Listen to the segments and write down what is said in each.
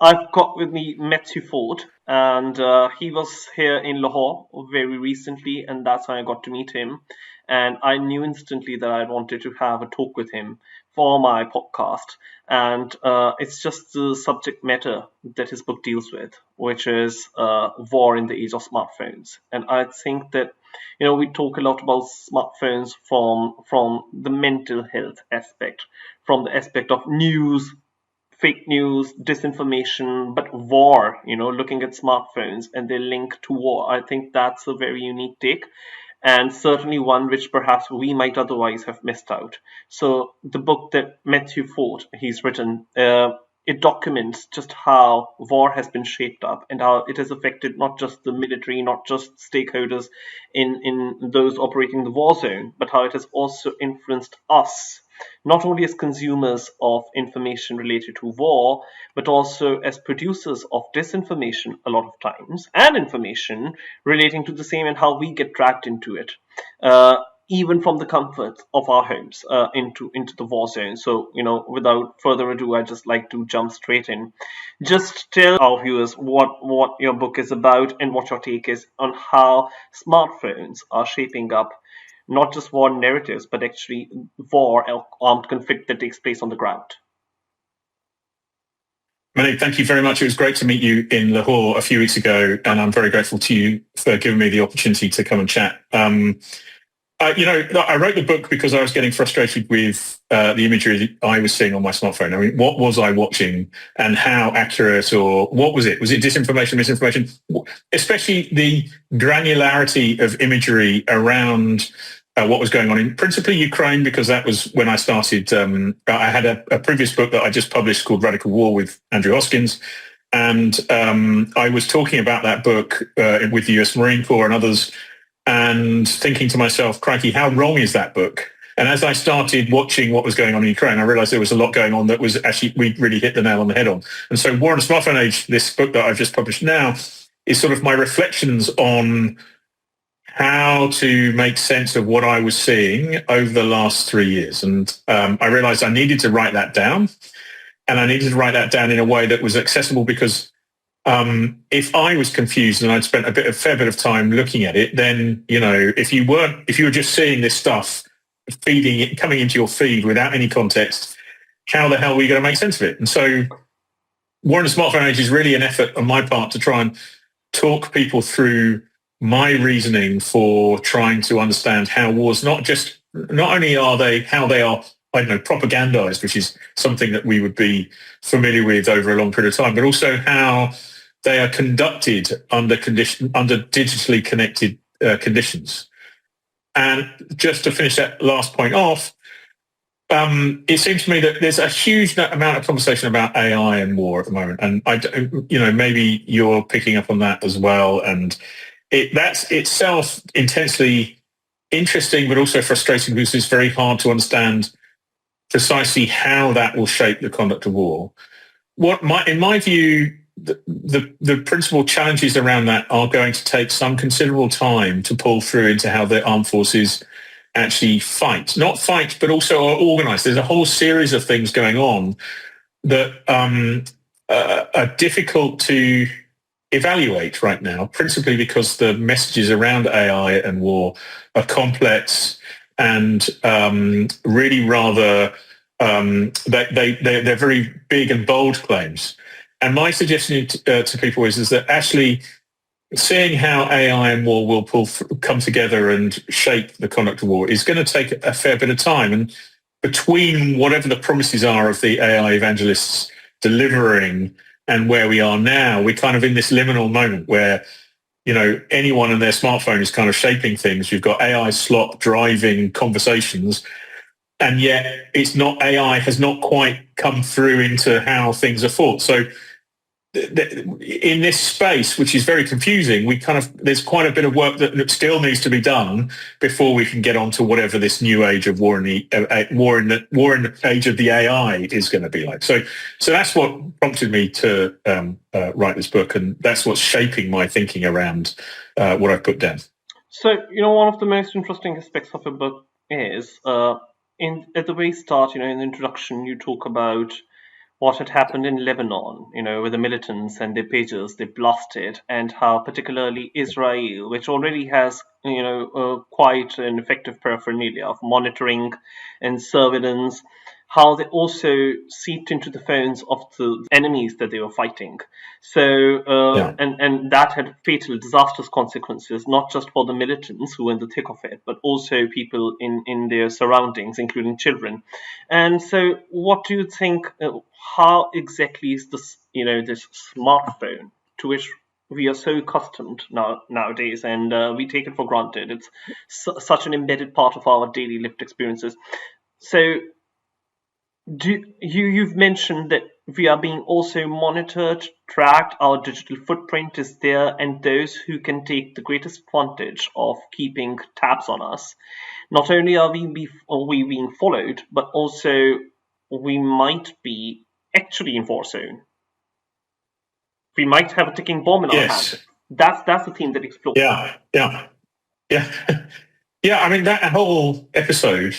I've got with me Matthew Ford, and he was here in Lahore very recently, and that's when I got to meet him. And I knew instantly that I wanted to have a talk with him for my podcast. And it's just the subject matter that his book deals with, which is war in the age of smartphones. And I think that we talk a lot about smartphones from the mental health aspect, from the aspect of news, fake news, disinformation, but war, looking at smartphones and their link to war. I think that's a very unique take, and certainly one which perhaps we might otherwise have missed out. So the book that Matthew Ford he's written, it documents just how war has been shaped up and how it has affected not just the military, not just stakeholders in those operating the war zone, but how it has also influenced us, not only as consumers of information related to war, but also as producers of disinformation a lot of times, and information relating to the same, and how we get dragged into it. Even from the comfort of our homes into the war zone. So, without further ado, I just like to jump straight in. Just tell our viewers what your book is about and what your take is on how smartphones are shaping up not just war narratives, but actually war, armed conflict that takes place on the ground. Muneeb, thank you very much. It was great to meet you in Lahore a few weeks ago, and I'm very grateful to you for giving me the opportunity to come and chat. I wrote the book because I was getting frustrated with the imagery that I was seeing on my smartphone. I mean, what was I watching and how accurate, or what was it? Was it disinformation, misinformation? Especially the granularity of imagery around what was going on in principally Ukraine, because that was when I started. I had a previous book that I just published called Radical War with Andrew Hoskins. And I was talking about that book with the US Marine Corps and others, and thinking to myself, crikey, how wrong is that book? And as I started watching what was going on in Ukraine, I realized there was a lot going on that was actually, we really hit the nail on the head on. And so War in the Smartphone Age, this book that I've just published now, is sort of my reflections on how to make sense of what I was seeing over the last 3 years. And I realized I needed to write that down. And I needed to write that down in a way that was accessible, because if I was confused and I'd spent a fair bit of time looking at it, then, if you were just seeing this stuff coming into your feed without any context, how the hell were you going to make sense of it? And so War in the Smartphone Age is really an effort on my part to try and talk people through my reasoning for trying to understand how wars, not only are they, how they are, propagandized, which is something that we would be familiar with over a long period of time, but also how they are conducted under digitally connected conditions. And just to finish that last point off, it seems to me that there's a huge amount of conversation about AI and war at the moment, and maybe you're picking up on that as well. And that's itself intensely interesting, but also frustrating, because it's very hard to understand precisely how that will shape the conduct of war. In my view, the principal challenges around that are going to take some considerable time to pull through into how the armed forces actually not fight, but also are organized. There's a whole series of things going on that are difficult to evaluate right now, principally because the messages around AI and war are complex and really rather, they're very big and bold claims. And my suggestion to people is that actually seeing how AI and war will come together and shape the conduct of war is going to take a fair bit of time. And between whatever the promises are of the AI evangelists delivering and where we are now, we're kind of in this liminal moment where, anyone and their smartphone is kind of shaping things. You've got AI slot driving conversations, and yet AI has not quite come through into how things are fought. So in this space, which is very confusing, there's quite a bit of work that still needs to be done before we can get on to whatever this new age of war in the age of the AI is going to be like. So that's what prompted me to write this book, and that's what's shaping my thinking around what I've put down. So one of the most interesting aspects of a book is at the very start, in the introduction, you talk about what had happened in Lebanon, with the militants and their pages they blasted, and how particularly Israel, which already has, quite an effective paraphernalia of monitoring and surveillance, how they also seeped into the phones of the enemies that they were fighting. So, Yeah. and that had fatal, disastrous consequences, not just for the militants who were in the thick of it, but also people in their surroundings, including children. And so, what do you think? How exactly is this smartphone to which we are so accustomed nowadays, and we take it for granted? It's such an embedded part of our daily lived experiences. So, you've mentioned that we are being also monitored, tracked, our digital footprint is there, and those who can take the greatest advantage of keeping tabs on us. Not only are we being followed, but also we might be actually in war zone. We might have a ticking bomb in our hand. Yes. That's the theme that explodes. Yeah. Yeah. Yeah. Yeah. I mean, that whole episode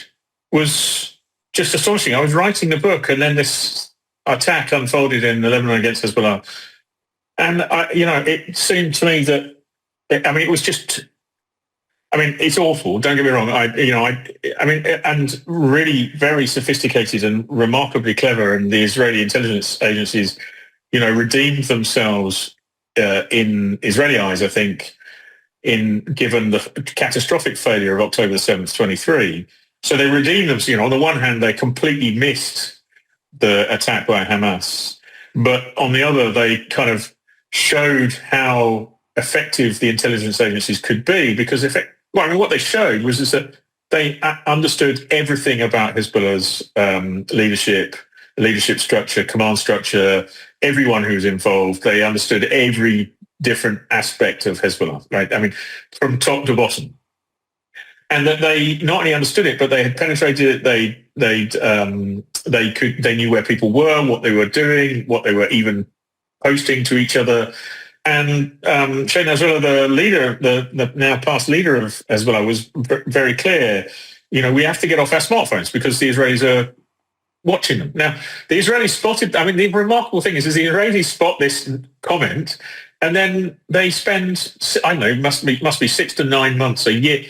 was just astonishing. I was writing the book, and then this attack unfolded in Lebanon against Hezbollah, and it seemed to me that it was just. I mean, it's awful. Don't get me wrong. And really very sophisticated and remarkably clever, and the Israeli intelligence agencies, redeemed themselves in Israeli eyes, I think, given the catastrophic failure of October 7th, 23. So they redeemed themselves. On the one hand, they completely missed the attack by Hamas, but on the other, they kind of showed how effective the intelligence agencies could be, because what they showed was that they understood everything about Hezbollah's leadership structure, command structure, everyone who was involved. They understood every different aspect of Hezbollah, right? I mean, from top to bottom. And that they not only understood it, but they had penetrated it. They knew where people were, what they were doing, what they were even posting to each other. And Sheikh Nasrallah, the leader, the now past leader of Hezbollah, was very clear. We have to get off our smartphones because the Israelis are watching them. Now, the Israelis spotted. I mean, the remarkable thing is the Israelis spot this comment, and then they spend, I don't know, must be 6 to 9 months a year,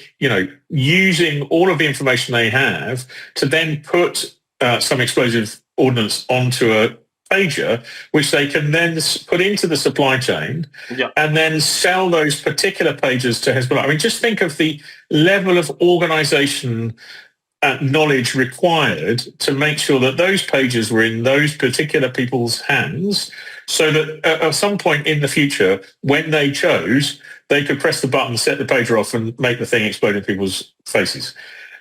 using all of the information they have to then put some explosive ordnance onto a pager, which they can then put into the supply chain, and then sell those particular pages to Hezbollah. I mean, just think of the level of organization knowledge required to make sure that those pages were in those particular people's hands, so that at some point in the future, when they chose, they could press the button, set the pager off, and make the thing explode in people's faces.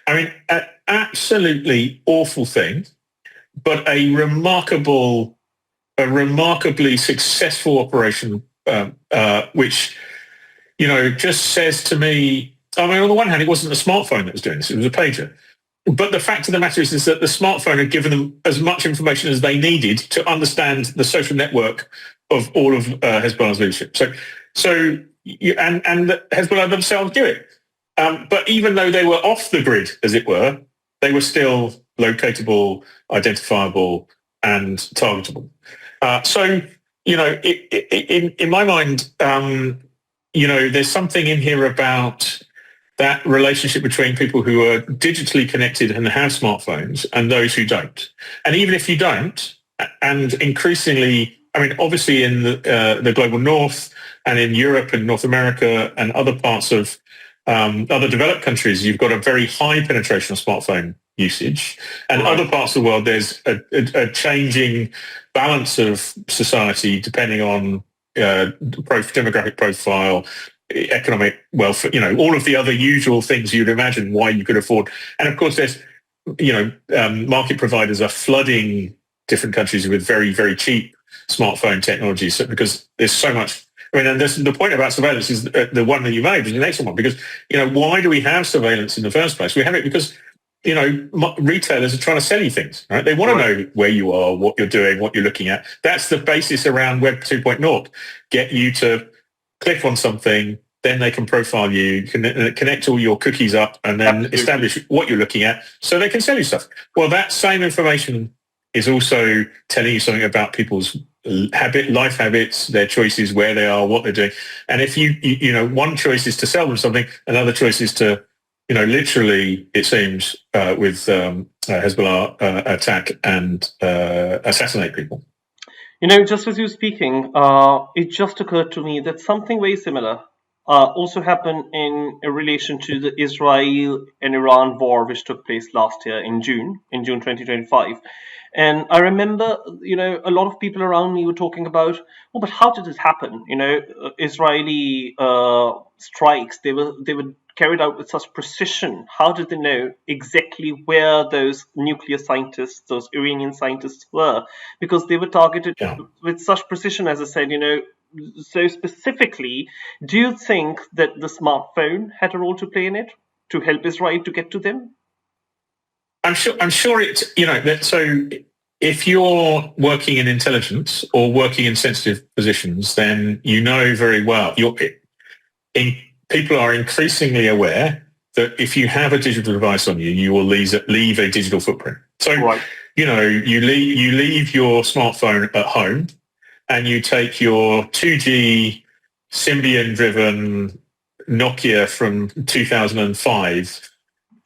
I mean, an absolutely awful thing, but a remarkably successful operation, which, just says to me, I mean, on the one hand, it wasn't a smartphone that was doing this, it was a pager. But the fact of the matter is that the smartphone had given them as much information as they needed to understand the social network of all of Hezbollah's leadership. And Hezbollah themselves do it. But even though they were off the grid, as it were, they were still locatable, identifiable, and targetable. In my mind, there's something in here about that relationship between people who are digitally connected and have smartphones and those who don't. And even if you don't, and increasingly, I mean, obviously in the global north and in Europe and North America and other parts of other developed countries, you've got a very high penetration of smartphone usage. And other parts of the world, there's a changing balance of society depending on demographic profile, economic wealth, all of the other usual things you'd imagine why you could afford. And of course, there's, market providers are flooding different countries with very, very cheap smartphone technology. So, because there's so much. I mean, and the point about surveillance is the one that you made is the next one, because, why do we have surveillance in the first place? We have it because, retailers are trying to sell you things, right? They want to know where you are, what you're doing, what you're looking at. That's the basis around Web 2.0. Get you to click on something, then they can profile you, connect all your cookies up, and then establish what you're looking at so they can sell you stuff. Well, that same information is also telling you something about people's life habits, their choices, where they are, what they're doing. And if one choice is to sell them something, another choice is to, literally, it seems, with Hezbollah attack and assassinate people. Just as you were speaking, it just occurred to me that something very similar also happened in relation to the Israel and Iran war, which took place last year in June 2025. And I remember, a lot of people around me were talking about, oh, but how did it happen? Israeli strikes, they were carried out with such precision. How did they know exactly where those nuclear scientists, those Iranian scientists were? Because they were targeted with such precision, as I said, so specifically, do you think that the smartphone had a role to play in it to help Israel to get to them? I'm sure it's, so if you're working in intelligence or working in sensitive positions, then you know very well, people are increasingly aware that if you have a digital device on you, you will leave a digital footprint. So, right. You leave your smartphone at home and you take your 2G Symbian-driven Nokia from 2005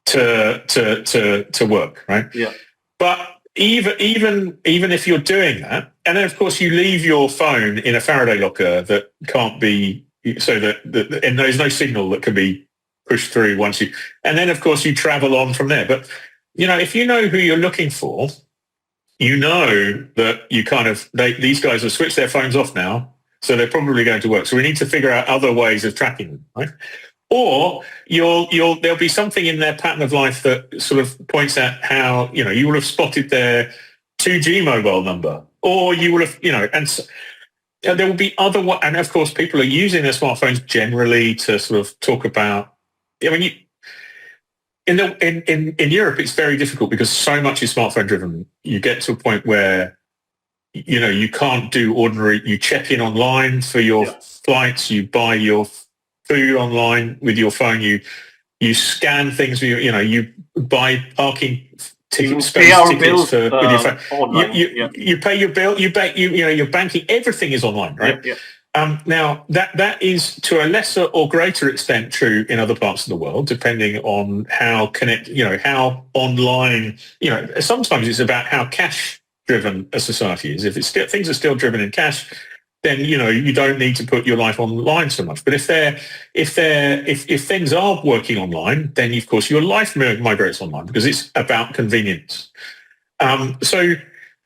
to work, right? Yeah. But even if you're doing that, and then of course you leave your phone in a Faraday locker that can't be, so that and there's no signal that can be pushed through once you, and then of course you travel on from there. But if you know who you're looking for, you know that you these guys have switched their phones off now, so they're probably going to work. So we need to figure out other ways of tracking them, right? Or there'll be something in their pattern of life that sort of points out how, you will have spotted their 2G mobile number, or you will have, and so, there will be other, and of course people are using their smartphones generally to sort of talk about, in Europe it's very difficult because so much is smartphone driven. You get to a point where, you can't do ordinary, you check in online for your flights, you buy your food online with your phone, you scan things with you buy parking tickets, with your phone. You pay your bill, your banking, everything is online, right? Now that is to a lesser or greater extent true in other parts of the world, depending on how how online, sometimes it's about how cash driven a society is. If things are still driven in cash, then you don't need to put your life online so much. But if things are working online, then of course your life migrates online because it's about convenience. So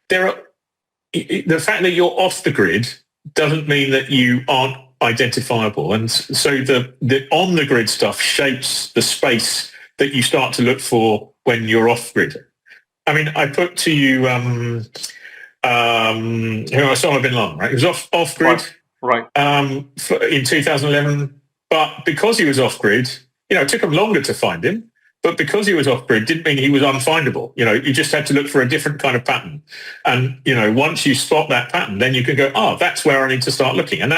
the fact that you're off the grid doesn't mean that you aren't identifiable, and so the on the grid stuff shapes the space that you start to look for when you're off grid. I mean, I put to you. Osama bin Laden, right? He was off grid, right? In 2011, but because he was off grid, it took them longer to find him. But because he was off grid, didn't mean he was unfindable. You just had to look for a different kind of pattern. And once you spot that pattern, then you can go, oh, that's where I need to start looking. And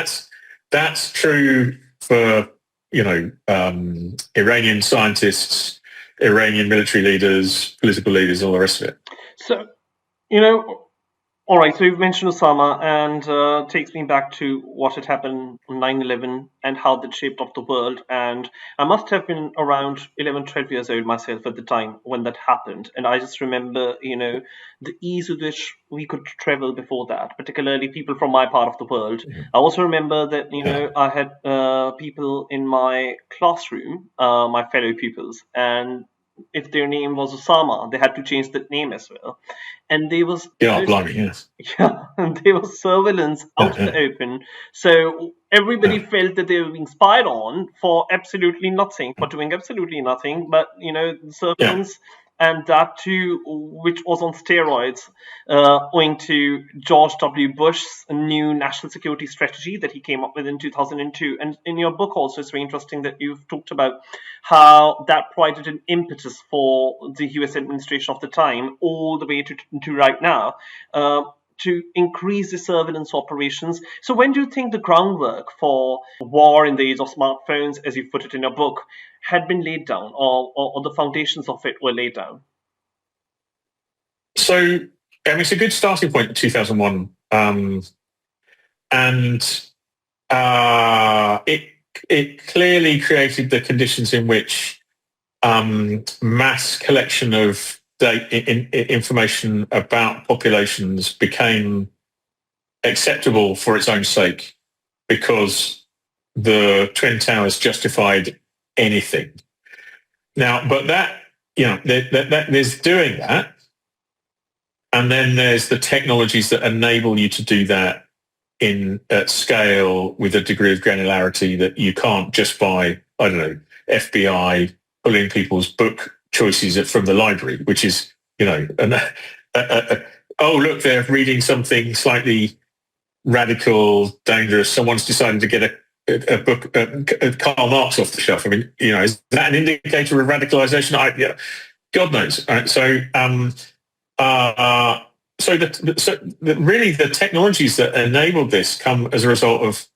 that's true for Iranian scientists, Iranian military leaders, political leaders, all the rest of it. So, all right, so you've mentioned Osama, and takes me back to what had happened on 9/11 and how that shaped up the world. And I must have been around 11, 12 years old myself at the time when that happened. And I just remember, the ease with which we could travel before that, particularly people from my part of the world. Mm-hmm. I also remember that, I had people in my classroom, my fellow pupils, and if their name was Osama, they had to change that name as well. And there was and there was surveillance out in the open. So everybody felt that they were being spied on for absolutely nothing, for doing absolutely nothing. But surveillance, and that too, which was on steroids, owing to George W. Bush's new national security strategy that he came up with in 2002. And in your book also, it's very interesting that you've talked about how that provided an impetus for the US administration of the time, all the way to right now, to increase the surveillance operations. So when do you think the groundwork for war in the age of smartphones, as you put it in your book, had been laid down, or the foundations of it were laid down? So I mean, it's a good starting point in 2001. And it clearly created the conditions in which mass collection of information about populations became acceptable for its own sake, because the Twin Towers justified anything. Now, but that, there's doing that, and then there's the technologies that enable you to do that at scale with a degree of granularity that you can't just by, I don't know, FBI pulling people's book choices from the library, which is, oh, look, they're reading something slightly radical, dangerous. Someone's decided to get a book, Karl Marx off the shelf. I mean, is that an indicator of radicalization? God knows. Right? Really the technologies that enabled this come as a result of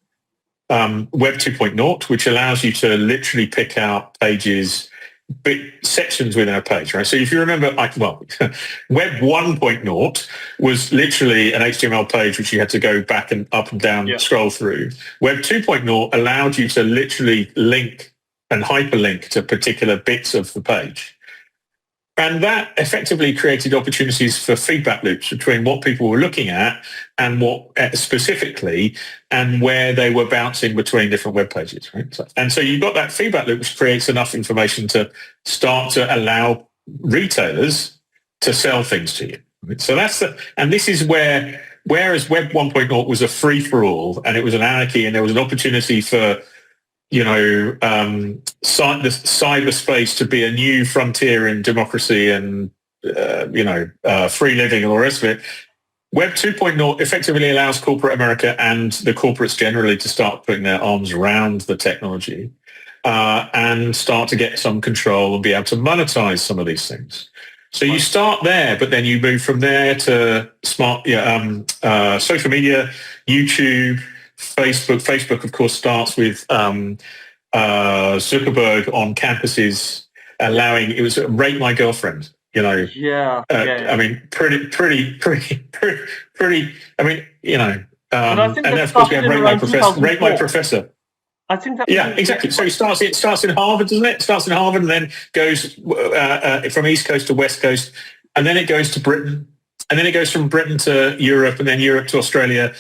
Web 2.0, which allows you to literally pick out pages, sections within a page, right? So if you remember, Web 1.0 was literally an HTML page which you had to go back and up and down, scroll through. Web 2.0 allowed you to literally link and hyperlink to particular bits of the page. And that effectively created opportunities for feedback loops between what people were looking at and what specifically, and where they were bouncing between different web pages. Right? So you've got that feedback loop, which creates enough information to start to allow retailers to sell things to you. Right? So and this is whereas Web 1.0 was a free for all, and it was an anarchy, and there was an opportunity for cyberspace to be a new frontier in democracy and, free living and all the rest of it. Web 2.0 effectively allows corporate America and the corporates generally to start putting their arms around the technology and start to get some control and be able to monetize some of these things. So you start there, but then you move from there to smart social media, YouTube, Facebook. Facebook, of course, starts with Zuckerberg on campuses allowing, it was rate my girlfriend, I mean, pretty, I mean, and then of course we have rate my professor. I think that. Yeah, exactly. So it starts in Harvard, doesn't it? It starts in Harvard and then goes from East Coast to West Coast, and then it goes to Britain, and then it goes from Britain to Europe, and then Europe to Australia.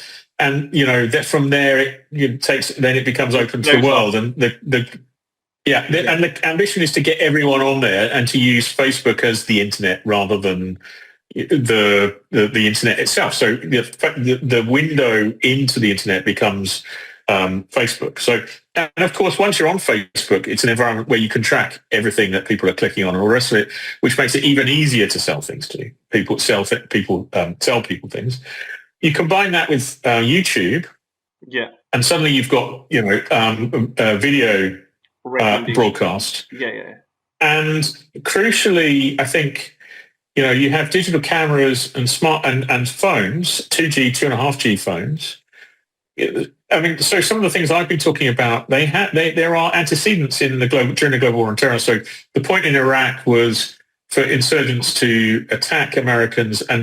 And that from there it becomes open to the world, and the ambition is to get everyone on there and to use Facebook as the internet rather than the internet itself. So the window into the internet becomes Facebook. So, and of course, once you're on Facebook, it's an environment where you can track everything that people are clicking on and all the rest of it, which makes it even easier to sell things to people. Sell people things. You combine that with YouTube, and suddenly you've got video broadcast. And crucially, I think you have digital cameras and smart and phones, 2G, 2.5G phones. I mean, so some of the things I've been talking about, there are antecedents during the global war on terror. So the point in Iraq was for insurgents to attack Americans and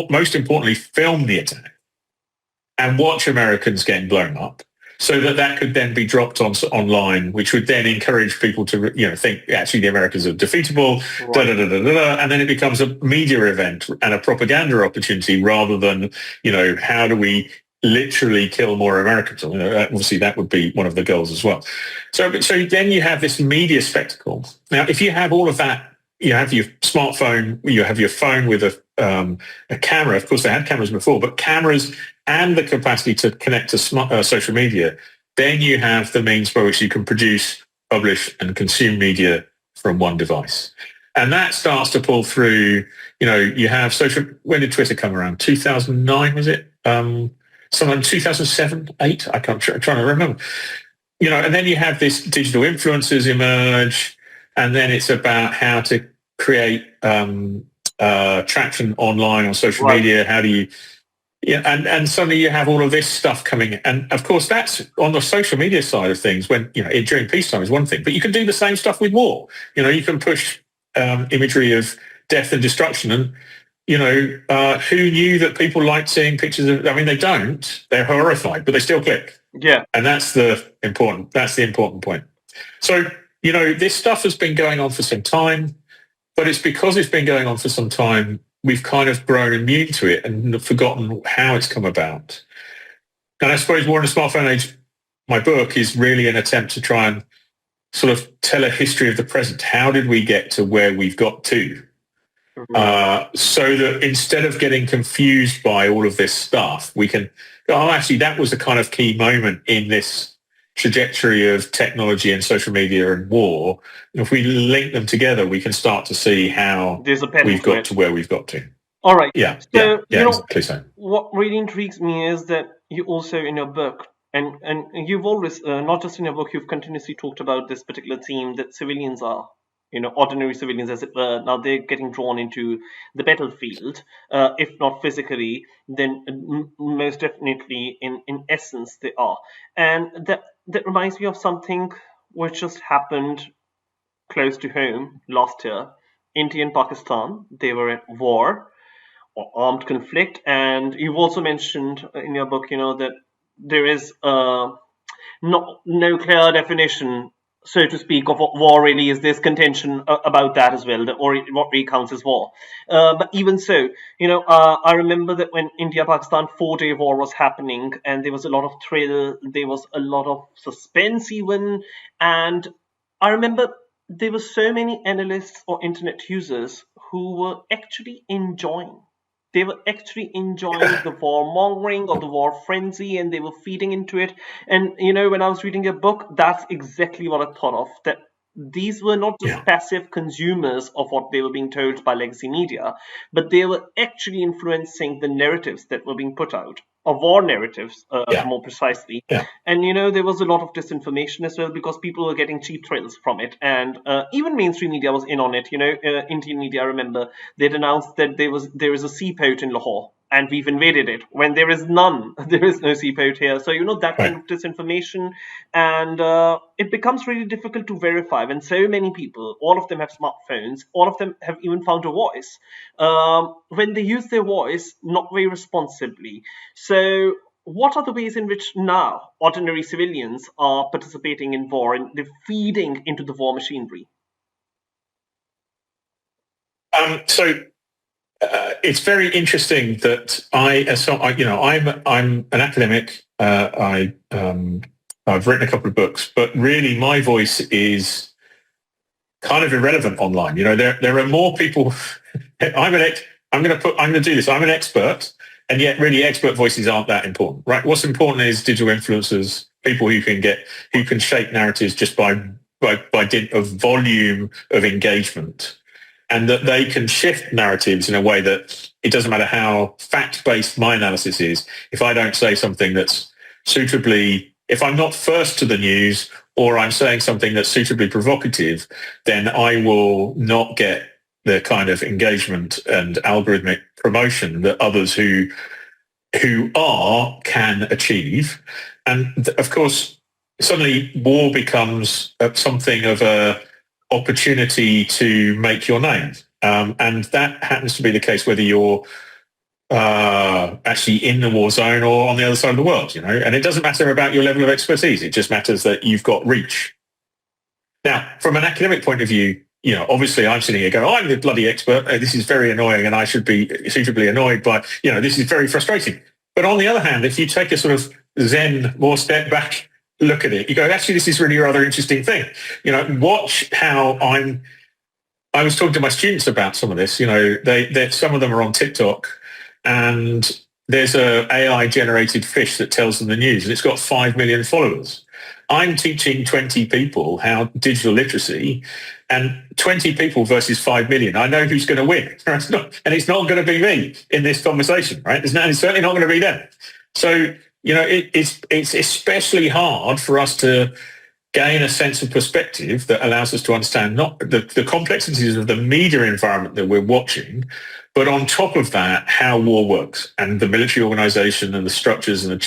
most importantly, film the attack and watch Americans getting blown up, so that could then be dropped online, which would then encourage people to think actually the Americans are defeatable, and then it becomes a media event and a propaganda opportunity rather than how do we literally kill more Americans. Obviously, that would be one of the goals as well. So then you have this media spectacle. Now, if you have all of that. You have your smartphone, you have your phone with a camera. Of course, they had cameras before, but cameras and the capacity to connect to social media, then you have the means by which you can produce, publish, and consume media from one device. And that starts to pull through, you have social... When did Twitter come around? 2009, was it? Sometime 2007, 8? I'm trying to remember. And then you have this digital influencers emerge, and then it's about how to create traction online on social media. How do you... and suddenly you have all of this stuff coming. And of course, that's on the social media side of things when, during peacetime is one thing, but you can do the same stuff with war. You can push imagery of death and destruction. And, who knew that people liked seeing pictures of? I mean, they don't. They're horrified, but they still click. Yeah. And that's the important point. So, this stuff has been going on for some time, but it's because it's been going on for some time, we've kind of grown immune to it and forgotten how it's come about. And I suppose War in the Smartphone Age, my book, is really an attempt to try and sort of tell a history of the present. How did we get to where we've got to? So that instead of getting confused by all of this stuff, we can, actually, that was a kind of key moment in this trajectory of technology and social media and war. And if we link them together, we can start to see how we've got to where we've got to. All right. Yeah. So, exactly so. What really intrigues me is that you also, in your book, and you've always, not just in your book, you've continuously talked about this particular theme that civilians are, ordinary civilians, as it were, now they're getting drawn into the battlefield, if not physically, then most definitely in essence they are. And that reminds me of something which just happened close to home last year. India and Pakistan, they were at war or armed conflict. And you've also mentioned in your book, that there is no clear definition, so to speak, of what war really is. There's contention about that as well, or what really counts as war. But even so, I remember that when India-Pakistan 4-day war was happening, and there was a lot of thrill, there was a lot of suspense even, and I remember there were so many analysts or internet users who were actually enjoying. They were actually enjoying the warmongering or the war frenzy, and they were feeding into it. And, when I was reading your book, that's exactly what I thought of, that these were not just passive consumers of what they were being told by legacy media, but they were actually influencing the narratives that were being put out, or war narratives, more precisely. Yeah. And, there was a lot of disinformation as well, because people were getting cheap thrills from it. And even mainstream media was in on it. Indian media, I remember, they'd announced that there is a seaport in Lahore, and we've invaded it, when there is none. There is no seaport here. So, that kind of disinformation. And it becomes really difficult to verify when so many people, all of them have smartphones, all of them have even found a voice. When they use their voice, not very responsibly. So what are the ways in which now ordinary civilians are participating in war and they're feeding into the war machinery? It's very interesting that I'm an academic. I've written a couple of books, but really my voice is kind of irrelevant online. There are more people. I'm going to do this. I'm an expert, and yet really expert voices aren't that important, right? What's important is digital influencers, people who can shape narratives just by dint of volume of engagement. And that they can shift narratives in a way that it doesn't matter how fact-based my analysis is. If I don't say something that's suitably, if I'm not first to the news, or I'm saying something that's suitably provocative, then I will not get the kind of engagement and algorithmic promotion that others who are can achieve. And of course, suddenly war becomes something of a opportunity to make your name. And that happens to be the case whether you're actually in the war zone or on the other side of the world, and it doesn't matter about your level of expertise. It just matters that you've got reach. Now, from an academic point of view, obviously I'm sitting here going, I'm the bloody expert. This is very annoying and I should be suitably annoyed by, this is very frustrating. But on the other hand, if you take a sort of Zen, more step back look at it, you go, actually, this is really a rather interesting thing. Watch how I was talking to my students about some of this. Some of them are on TikTok, and there's a AI generated fish that tells them the news, and it's got 5 million followers. I'm teaching 20 people how digital literacy, and 20 people versus 5 million. I know who's going to win, and it's not going to be me in this conversation, right? It's certainly not going to be them. So, it's especially hard for us to gain a sense of perspective that allows us to understand not the complexities of the media environment that we're watching, but on top of that, how war works and the military organization and the structures and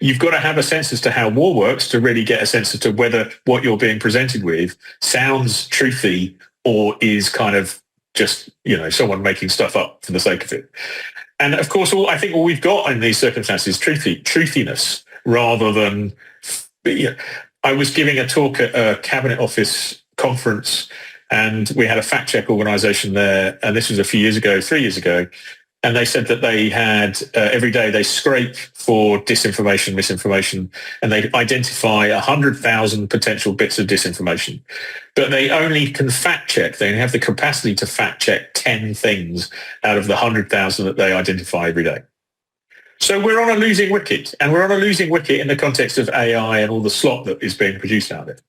you've got to have a sense as to how war works to really get a sense as to whether what you're being presented with sounds truthy or is kind of just someone making stuff up for the sake of it. And of course, I think all we've got in these circumstances is truthiness rather than. I was giving a talk at a Cabinet Office conference, and we had a fact check organisation there, and this was a few years ago, 3 years ago, and they said that they had every day they scrape for disinformation, misinformation, and they identify 100,000 potential bits of disinformation. But they only can fact check. They have the capacity to fact check 10 things out of the 100,000 that they identify every day. So we're on a losing wicket, and we're on a losing wicket in the context of AI and all the slop that is being produced out of it.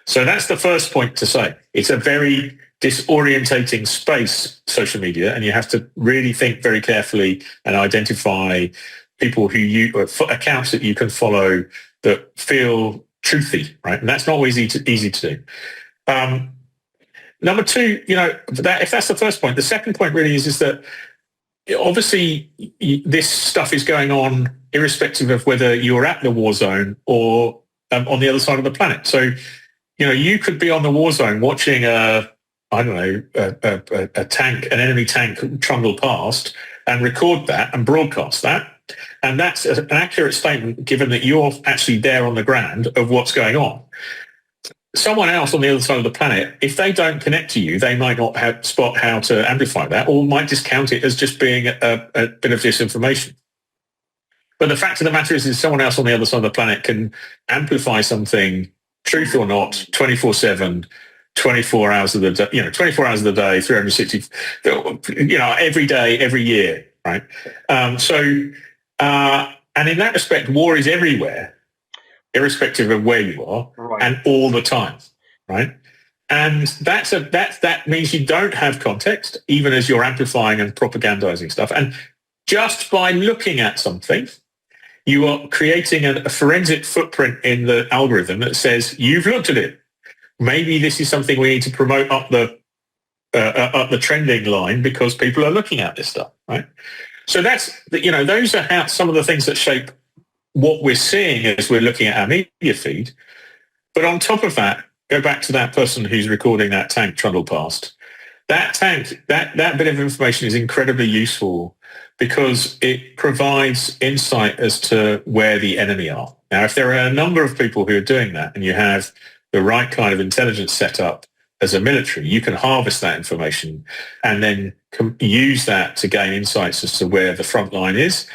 So that's the first point to say. It's a very disorientating space, social media, and you have to really think very carefully and identify people accounts that you can follow that feel truthy, right? And that's not always easy to do. Number two, if that's the first point, the second point really is that obviously this stuff is going on irrespective of whether you're at the war zone or on the other side of the planet. So, you could be on the war zone watching a tank, an enemy tank trundle past and record that and broadcast that. And that's an accurate statement given that you're actually there on the ground of what's going on. Someone else on the other side of the planet, if they don't connect to you, they might not spot how to amplify that or might discount it as just being a bit of disinformation. But the fact of the matter is someone else on the other side of the planet can amplify something, truth or not, 24/7, 24 hours of the day, 24 hours of the day, 360, every day, every year, right? And in that respect, war is everywhere, irrespective of where you are, right, and all the time, right? And that means you don't have context, even as you're amplifying and propagandizing stuff. And just by looking at something, you are creating a forensic footprint in the algorithm that says, you've looked at it. Maybe this is something we need to promote up the trending line because people are looking at this stuff, right? So those are some of the things that shape what we're seeing as we're looking at our media feed. But on top of that, go back to that person who's recording that tank trundle past. That tank, that bit of information is incredibly useful because it provides insight as to where the enemy are. Now, if there are a number of people who are doing that and you have the right kind of intelligence set up as a military, you can harvest that information and then use that to gain insights as to where the front line is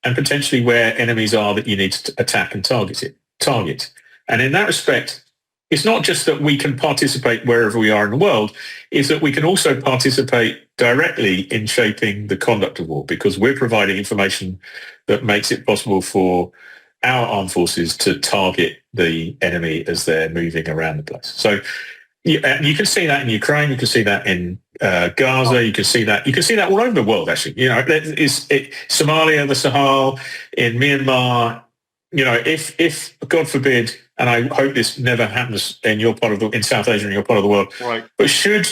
and potentially where enemies are that you need to attack and target. And in that respect, it's not just that we can participate wherever we are in the world, it's that we can also participate directly in shaping the conduct of war because we're providing information that makes it possible for our armed forces to target the enemy as they're moving around the place. So you can see that in Ukraine, you can see that in Gaza, you can see that all over the world, actually. Somalia, the Sahel, in Myanmar. If God forbid, and I hope this never happens in South Asia, in your part of the world, right, but should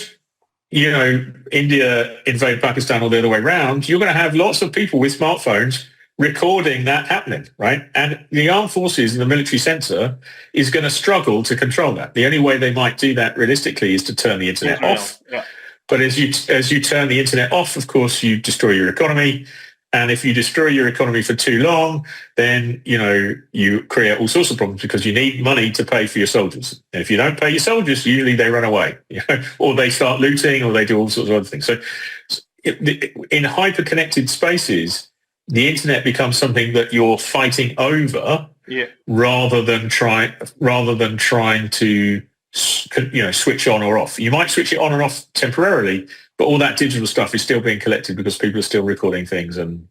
India invade Pakistan or the other way around, you're going to have lots of people with smartphones recording that happening, right? And the armed forces and the military censor is going to struggle to control that. The only way they might do that realistically is to turn the internet off. Yeah. But as you turn the internet off, of course, you destroy your economy. And if you destroy your economy for too long, then, you create all sorts of problems because you need money to pay for your soldiers. And if you don't pay your soldiers, usually they run away, or they start looting or they do all sorts of other things. So in hyper-connected spaces, the internet becomes something that you're fighting over, rather than trying to switch on or off. You might switch it on and off temporarily, but all that digital stuff is still being collected because people are still recording things and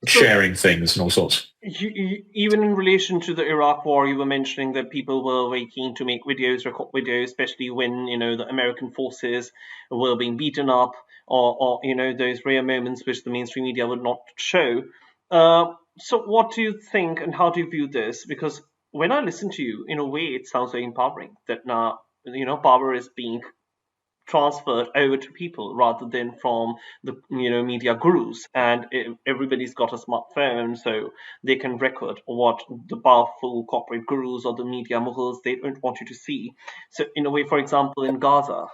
sharing things and all sorts. Even in relation to the Iraq war, you were mentioning that people were very keen to make record videos, especially when the American forces were being beaten up, or those rare moments which the mainstream media would not show. So what do you think, and how do you view this? Because when I listen to you, in a way, it sounds very empowering that now power is being transferred over to people rather than from the media gurus, and everybody's got a smartphone, so they can record what the powerful corporate gurus or the media moguls they don't want you to see. So in a way, for example, in Gaza,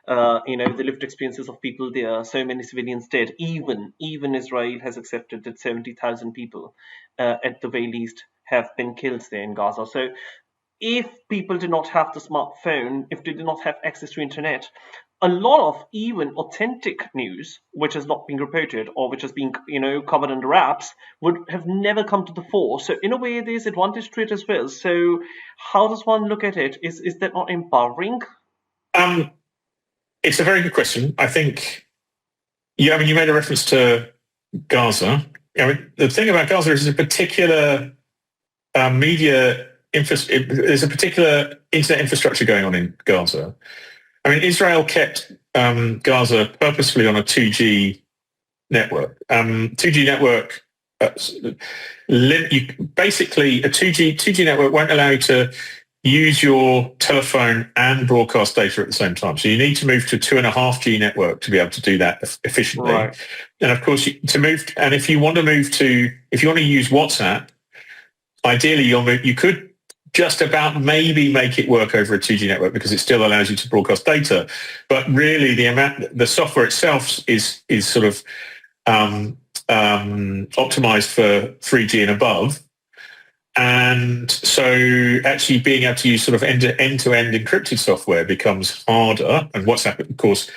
the lived experiences of people there, so many civilians dead. Even Israel has accepted that 70,000 people, at the very least, have been killed there in Gaza. So if people did not have the smartphone, if they did not have access to internet, a lot of even authentic news, which is not being reported or which is being, covered under wraps, would have never come to the fore. So in a way, there's advantage to it as well. So how does one look at it? Is that not empowering? It's a very good question. I think, you made a reference to Gaza. The thing about Gaza is a particular there's a particular internet infrastructure going on in Gaza. Israel kept Gaza purposefully on a 2G network. 2G network, basically a 2G network won't allow you to use your telephone and broadcast data at the same time. So you need to move to a 2.5G network to be able to do that efficiently. Right. And of course, if you want to use WhatsApp, ideally you could just about maybe make it work over a 2G network because it still allows you to broadcast data. But really the software itself is sort of optimized for 3G and above. And so actually being able to use sort of end-to-end encrypted software becomes harder. And WhatsApp, of course,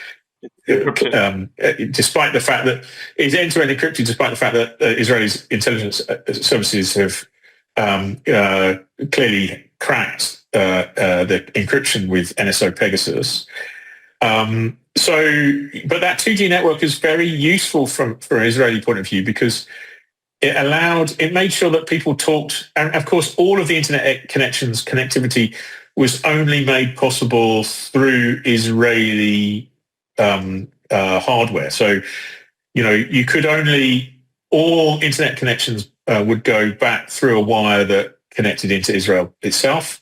despite the fact that it's end-to-end encrypted, despite the fact that Israelis intelligence services have clearly cracked the encryption with NSO Pegasus. But that 2G network is very useful from an Israeli point of view because it made sure that people talked, and of course all of the internet connectivity was only made possible through Israeli hardware. So, you could all internet connections would go back through a wire that connected into Israel itself.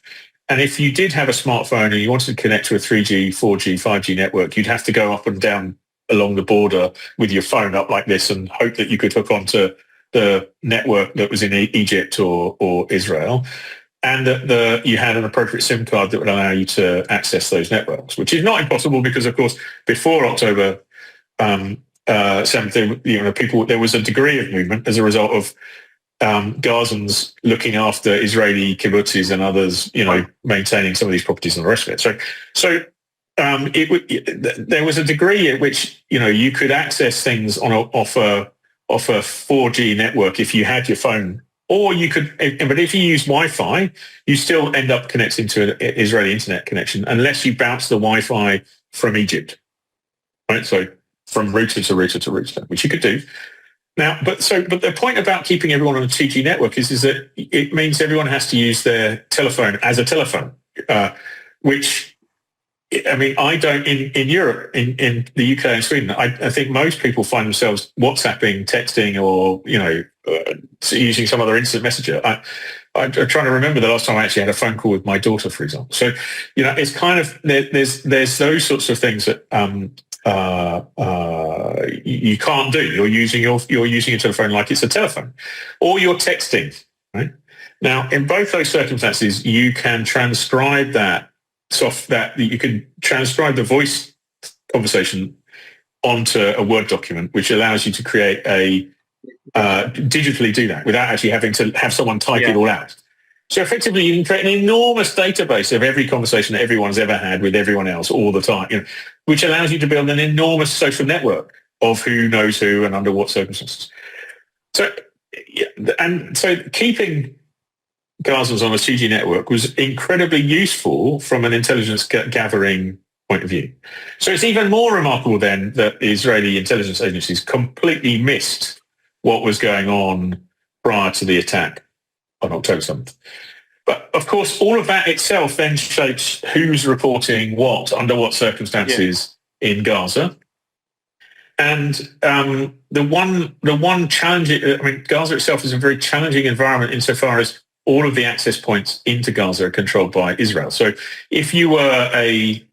And if you did have a smartphone and you wanted to connect to a 3G, 4G, 5G network, you'd have to go up and down along the border with your phone up like this and hope that you could hook onto the network that was in Egypt or Israel, and that you had an appropriate SIM card that would allow you to access those networks, which is not impossible because, of course, before October 7th, there was a degree of movement as a result of Gazans looking after Israeli kibbutzes and others, maintaining some of these properties and the rest of it. So there was a degree at which you could access things off a 4G network if you had your phone, or you could. But if you use Wi-Fi, you still end up connecting to an Israeli internet connection unless you bounce the Wi-Fi from Egypt, right? So from router to router to router, which you could do. Now, but the point about keeping everyone on a 2G network is that it means everyone has to use their telephone as a telephone, which, I don't in Europe, in the UK and Sweden, I think most people find themselves WhatsApping, texting, or, using some other instant messenger. I'm trying to remember the last time I actually had a phone call with my daughter, for example. So, it's kind of, there's those sorts of things that, you can't do. You're using your telephone like it's a telephone, or you're texting, right? Now, in both those circumstances, you can transcribe that you can transcribe the voice conversation onto a Word document, which allows you to create digitally do that without actually having to have someone type it all out. So effectively, you can create an enormous database of every conversation that everyone's ever had with everyone else all the time, which allows you to build an enormous social network of who knows who and under what circumstances. So keeping Gazans on a 2G network was incredibly useful from an intelligence gathering point of view. So it's even more remarkable then that the Israeli intelligence agencies completely missed what was going on prior to the attack on October 7th. But of course, all of that itself then shapes who's reporting what, under what circumstances in Gaza. And the one challenge, Gaza itself is a very challenging environment insofar as all of the access points into Gaza are controlled by Israel. So if you were a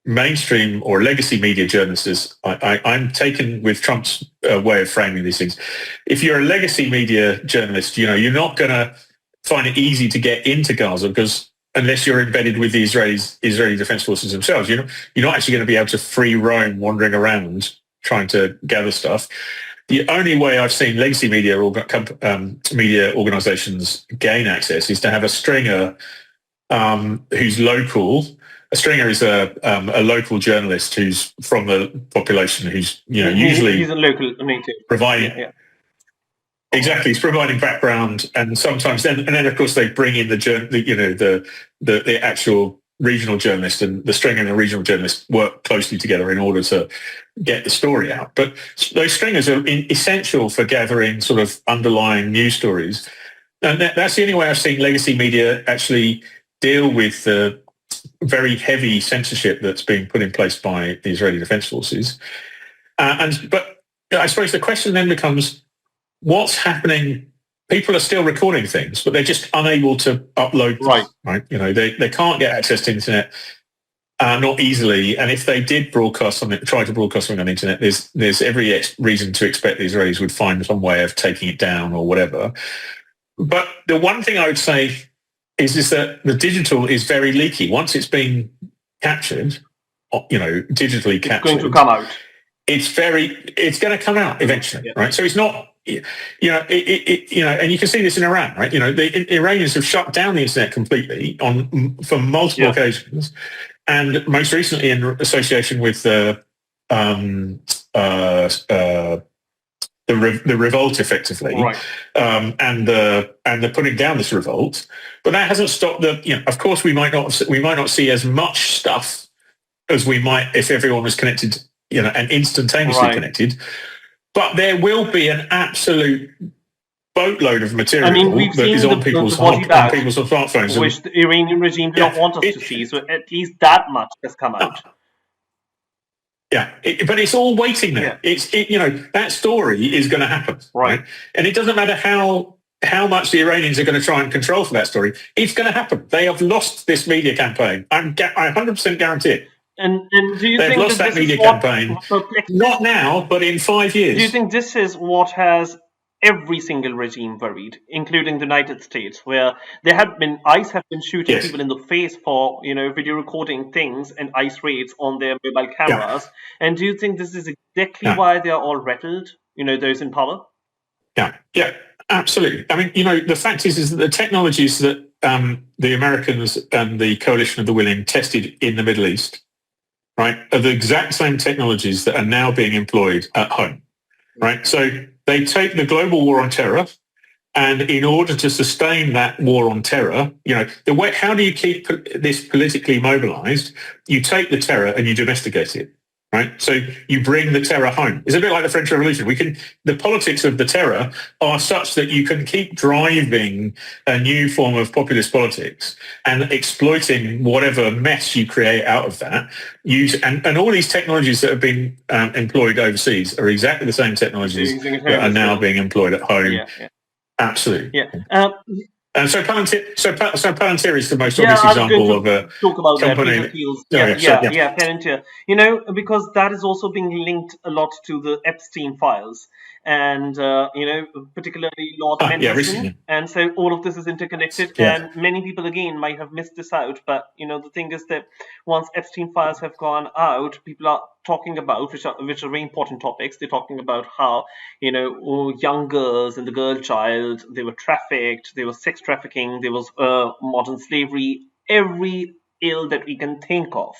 mainstream or legacy media journalist, I'm taken with Trump's way of framing these things. If you're a legacy media journalist, you're not going to find it easy to get into Gaza because unless you're embedded with the Israeli Defense Forces themselves. You're not actually going to be able to free roam wandering around trying to gather stuff. The only way I've seen legacy media media organizations gain access is to have a stringer who's local. A stringer is a local journalist who's from the population, who's usually he's a local native providing. Yeah. Exactly, it's providing background, and sometimes then of course they bring in the actual regional journalist, and the stringer and the regional journalist work closely together in order to get the story out. But those stringers are essential for gathering sort of underlying news stories, and that's the only way I've seen legacy media actually deal with the very heavy censorship that's being put in place by the Israeli Defense Forces. But I suppose the question then becomes, what's happening? People are still recording things, but they're just unable to upload them, right? They can't get access to internet, not easily. And if they did try to broadcast something on the internet, there's every reason to expect the Israelis would find some way of taking it down or whatever. But the one thing I would say is that the digital is very leaky. Once it's been captured, digitally captured, it's going to come out. It's going to come out eventually, right? So it's not, and you can see this in Iran, right? The Iranians have shut down the internet completely for multiple occasions, and most recently in association with the revolt, effectively, and the putting down this revolt. But that hasn't stopped of course, we might not see as much stuff as we might if everyone was connected, and instantaneously connected. But there will be an absolute boatload of material that is on people's smartphones, which the Iranian regime do not want us to see. So at least that much has come out. But it's all waiting there. That story is going to happen, right? And it doesn't matter how much the Iranians are going to try and control for that story. It's going to happen. They have lost this media campaign. I 100% guarantee it. And do you They've think lost that media campaign? Not now, but in 5 years. Do you think this is what has every single regime worried, including the United States, where ICE have been shooting people in the face for video recording things and ICE raids on their mobile cameras? And do you think this is exactly why they are all rattled? Those in power. Yeah, absolutely. I mean, the fact is that the technologies that the Americans and the Coalition of the Willing tested in the Middle East, right, are the exact same technologies that are now being employed at home, right? So they take the global war on terror, and in order to sustain that war on terror, how do you keep this politically mobilized? You take the terror and you domesticate it, right? So you bring the terror home. It's a bit like the French Revolution. The politics of the terror are such that you can keep driving a new form of populist politics and exploiting whatever mess you create out of that. And all these technologies that have been employed overseas are exactly the same technologies that are now being employed at home. Absolutely. And so Palantir is the most obvious example of a company. Palantir. Because that is also being linked a lot to the Epstein files, and particularly Lord Mandelson. And so all of this is interconnected, and many people again might have missed this out. But the thing is that once Epstein files have gone out, people are talking about which are very important topics. They're talking about how young girls and the girl child, they were trafficked, there was sex trafficking, there was modern slavery, every ill that we can think of,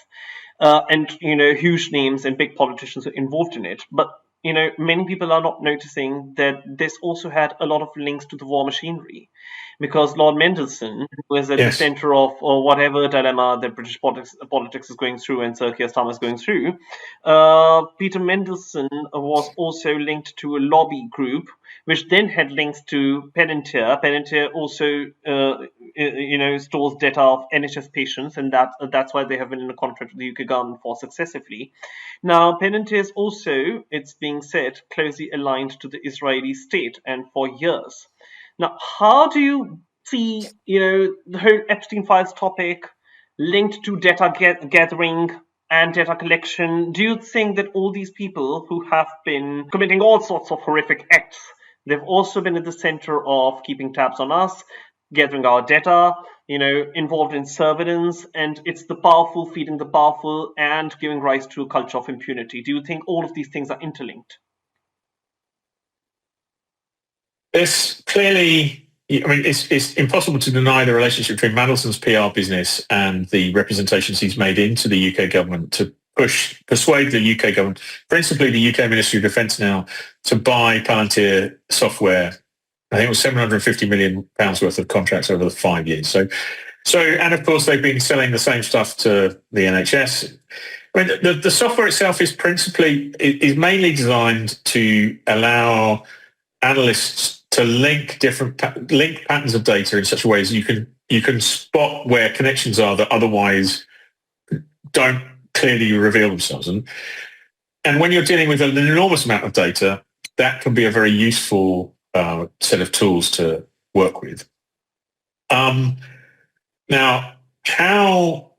and huge names and big politicians are involved in it. But many people are not noticing that this also had a lot of links to the war machinery, because Lord Mandelson, who is at the center of whatever dilemma that British politics is going through and Sir Keir Starmer is going through, Peter Mandelson was also linked to a lobby group, which then had links to Palantir. Palantir also, stores data of NHS patients, and that's why they have been in a contract with the UK government for successively. Now, Palantir is also, it's being said, closely aligned to the Israeli state, and for years. Now, how do you see, the whole Epstein files topic linked to data gathering and data collection? Do you think that all these people who have been committing all sorts of horrific acts, they've also been at the center of keeping tabs on us, gathering our data, involved in surveillance, and it's the powerful feeding the powerful and giving rise to a culture of impunity. Do you think all of these things are interlinked? It's clearly, I mean, it's impossible to deny the relationship between Mandelson's PR business and the representations he's made into the UK government to persuade the UK government, principally the UK Ministry of Defence now, to buy Palantir software. I think it was £750 million worth of contracts over the 5 years. So, and of course they've been selling the same stuff to the NHS. I mean, the software itself is mainly designed to allow analysts to link patterns of data in such a way as you can spot where connections are that otherwise don't clearly reveal themselves. And when you're dealing with an enormous amount of data, that can be a very useful set of tools to work with. Now, how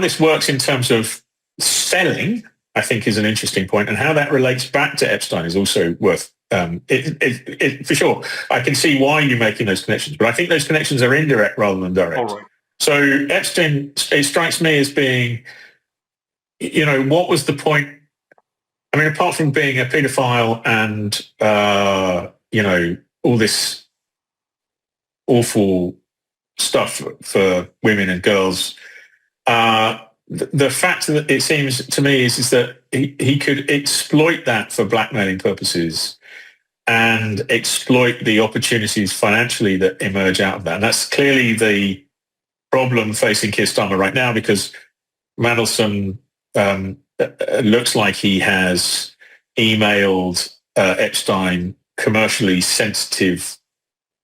this works in terms of selling, I think, is an interesting point, and how that relates back to Epstein is also worth for sure. I can see why you're making those connections, but I think those connections are indirect rather than direct. All right. So Epstein, it strikes me as being, what was the point? I mean, apart from being a paedophile and, all this awful stuff for women and girls, the fact that it seems to me is that he could exploit that for blackmailing purposes and exploit the opportunities financially that emerge out of that. And that's clearly the problem facing Keir Starmer right now, because Mandelson looks like he has emailed Epstein commercially sensitive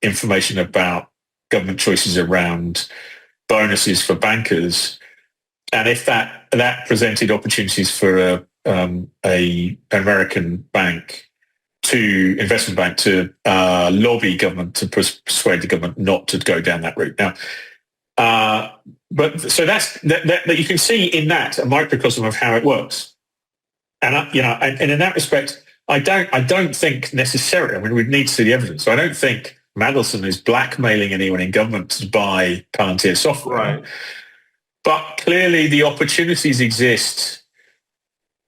information about government choices around bonuses for bankers. And if that presented opportunities for a American investment bank to lobby government to persuade the government not to go down that route. Now, but so that's that you can see in that a microcosm of how it works. And and in that respect, I don't think necessarily. I mean, we'd need to see the evidence. So I don't think Mandelson is blackmailing anyone in government to buy Palantir software. Right. But clearly, the opportunities exist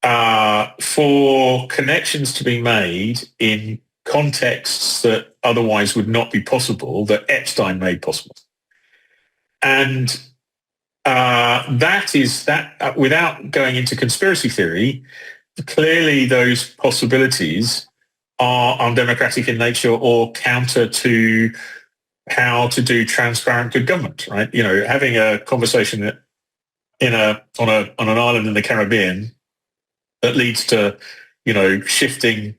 for connections to be made in contexts that otherwise would not be possible, that Epstein made possible. And without going into conspiracy theory, clearly those possibilities are undemocratic in nature or counter to how to do transparent good government, right? Having a conversation on an island in the Caribbean that leads to, shifting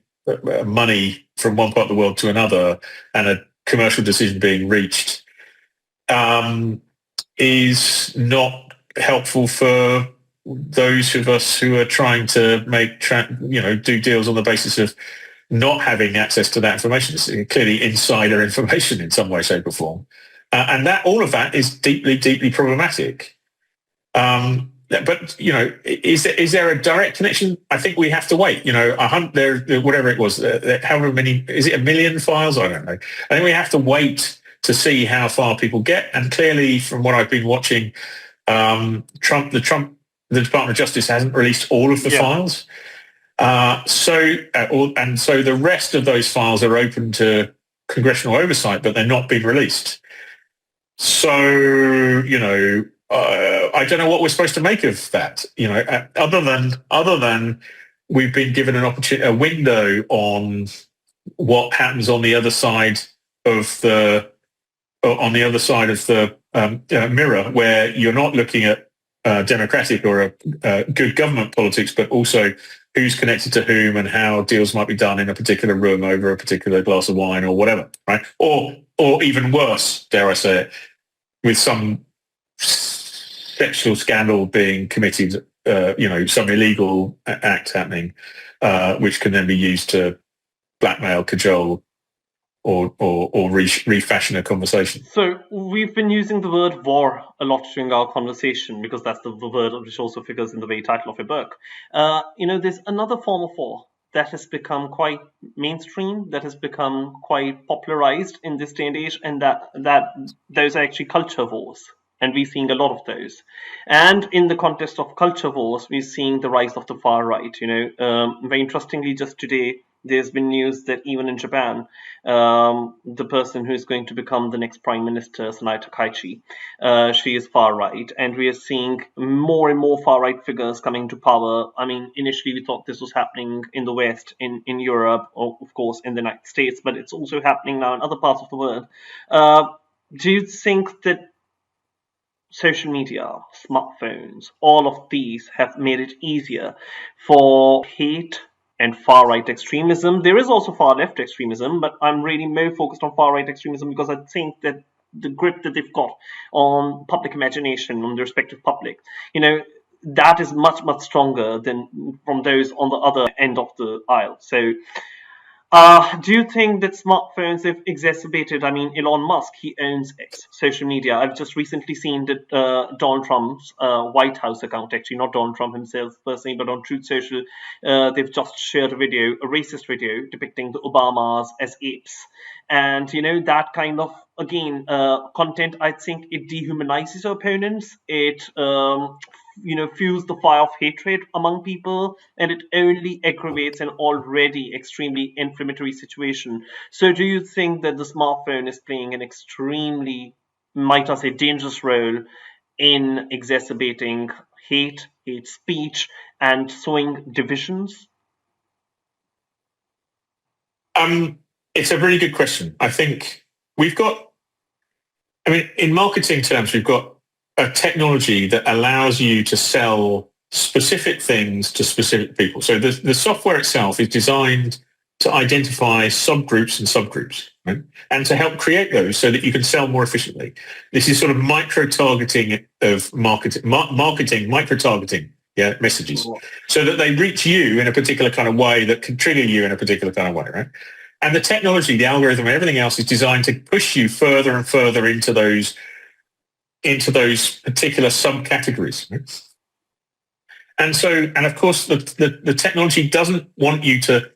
money from one part of the world to another and a commercial decision being reached is not helpful for those of us who are trying to do deals on the basis of not having access to that information. It's clearly insider information in some way, shape or form. And all of that is deeply, deeply problematic. But is there a direct connection? I think we have to wait. Whatever it was, however many, is it 1 million files? I don't know. I think we have to wait to see how far people get. And clearly, from what I've been watching, the Department of Justice hasn't released all of the files. So the rest of those files are open to congressional oversight, but they're not being released. So I don't know what we're supposed to make of that. Other than we've been given a window on what happens on the other side of the mirror, where you're not looking at democratic or a good government politics, but also who's connected to whom and how deals might be done in a particular room over a particular glass of wine or whatever, right? Or even worse, dare I say it, with some sexual scandal being committed, some illegal act happening, which can then be used to blackmail, cajole, or refashion a conversation. So we've been using the word war a lot during our conversation because that's the word which also figures in the very title of your book. There's another form of war that has become quite mainstream, that has become quite popularized in this day and age, and that those are actually culture wars. And we're seeing a lot of those. And in the context of culture wars, we're seeing the rise of the far right. Very interestingly, just today, there's been news that even in Japan, the person who is going to become the next prime minister, Sanai Takaichi, she is far right, and we are seeing more and more far right figures coming to power. I mean, initially we thought this was happening in the West, in Europe, or of course in the United States, but it's also happening now in other parts of the world. Do you think that social media, smartphones, all of these have made it easier for hate and far right extremism? There is also far left extremism, but I'm really more focused on far right extremism because I think that the grip that they've got on public imagination, on the respective public, that is much, much stronger than from those on the other end of the aisle. So do you think that smartphones have exacerbated? I mean, Elon Musk, he owns X, social media. I've just recently seen that Donald Trump's White House account, actually not Donald Trump himself personally, but on Truth Social, they've just shared a racist video depicting the Obamas as apes. And, that kind of, again, content, I think it dehumanizes opponents. It fuels the fire of hatred among people, and it only aggravates an already extremely inflammatory situation. So do you think that the smartphone is playing an extremely, might I say, dangerous role in exacerbating hate speech, and sowing divisions? It's a really good question. I think in marketing terms, we've got a technology that allows you to sell specific things to specific people. So the software itself is designed to identify subgroups and subgroups, right? And to help create those so that you can sell more efficiently. This is sort of micro-targeting of marketing, micro-targeting, messages, so that they reach you in a particular kind of way that can trigger you in a particular kind of way, right? And the technology, the algorithm, and everything else is designed to push you further and further into those particular subcategories. And of course, the technology doesn't want you to,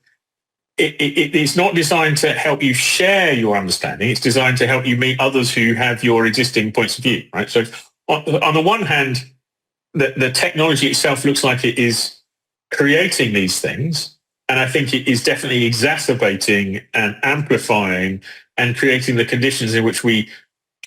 it's not designed to help you share your understanding. It's designed to help you meet others who have your existing points of view, right? So on the one hand, the technology itself looks like it is creating these things. And I think it is definitely exacerbating and amplifying and creating the conditions in which we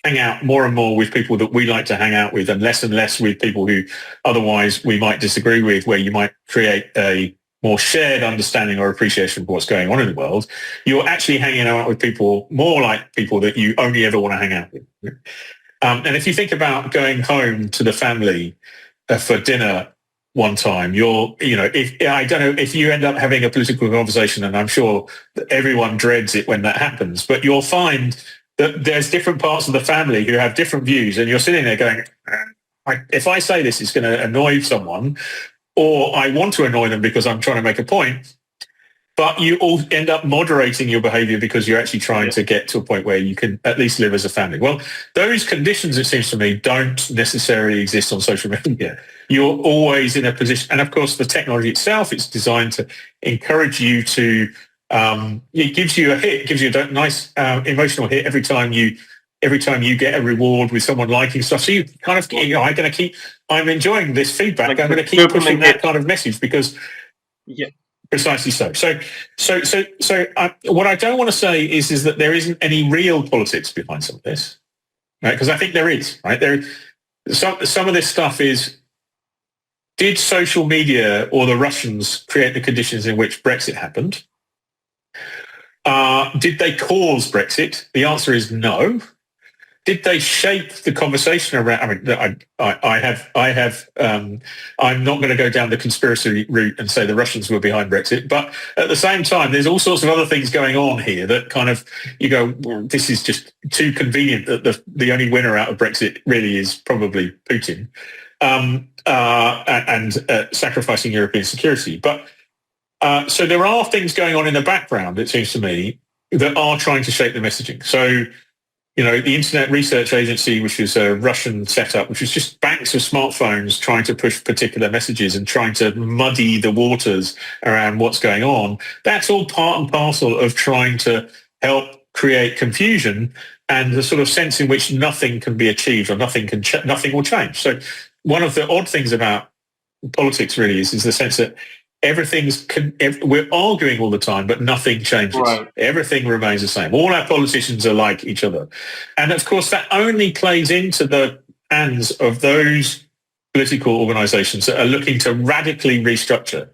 hang out more and more with people that we like to hang out with, and less with people who otherwise we might disagree with, where you might create a more shared understanding or appreciation of what's going on in the world. You're actually hanging out with people more like people that you only ever want to hang out with. And if you think about going home to the family for dinner one time, I don't know if you end up having a political conversation, and I'm sure that everyone dreads it when that happens, but you'll find that there's different parts of the family who have different views, and you're sitting there going, if I say this, it's going to annoy someone, or I want to annoy them because I'm trying to make a point. But you all end up moderating your behavior because you're actually trying to get to a point where you can at least live as a family. Well, those conditions, it seems to me, don't necessarily exist on social media. You're always in a position, and of course the technology itself is designed to encourage you to, it gives you a hit, gives you a nice emotional hit every time you get a reward with someone liking stuff. So you kind of, I'm enjoying this feedback. I'm going to keep pushing that kind of message because, precisely so. So what I don't want to say is that there isn't any real politics behind some of this, right? Because I think there is, right? Some of this stuff is, did social media or the Russians create the conditions in which Brexit happened? Did they cause Brexit? The answer is no. Did they shape the conversation around? I mean, I'm not going to go down the conspiracy route and say the Russians were behind Brexit, but at the same time, there's all sorts of other things going on here that kind of, you go, well, this is just too convenient that the only winner out of Brexit really is probably Putin, and sacrificing European security. But so there are things going on in the background, it seems to me, that are trying to shape the messaging. So, the Internet Research Agency, which was a Russian setup, which was just banks of smartphones trying to push particular messages and trying to muddy the waters around what's going on. That's all part and parcel of trying to help create confusion and the sort of sense in which nothing can be achieved or nothing will change. So one of the odd things about politics really is the sense that we're arguing all the time, but nothing changes. Right. Everything remains the same. All our politicians are like each other. And of course, that only plays into the hands of those political organizations that are looking to radically restructure.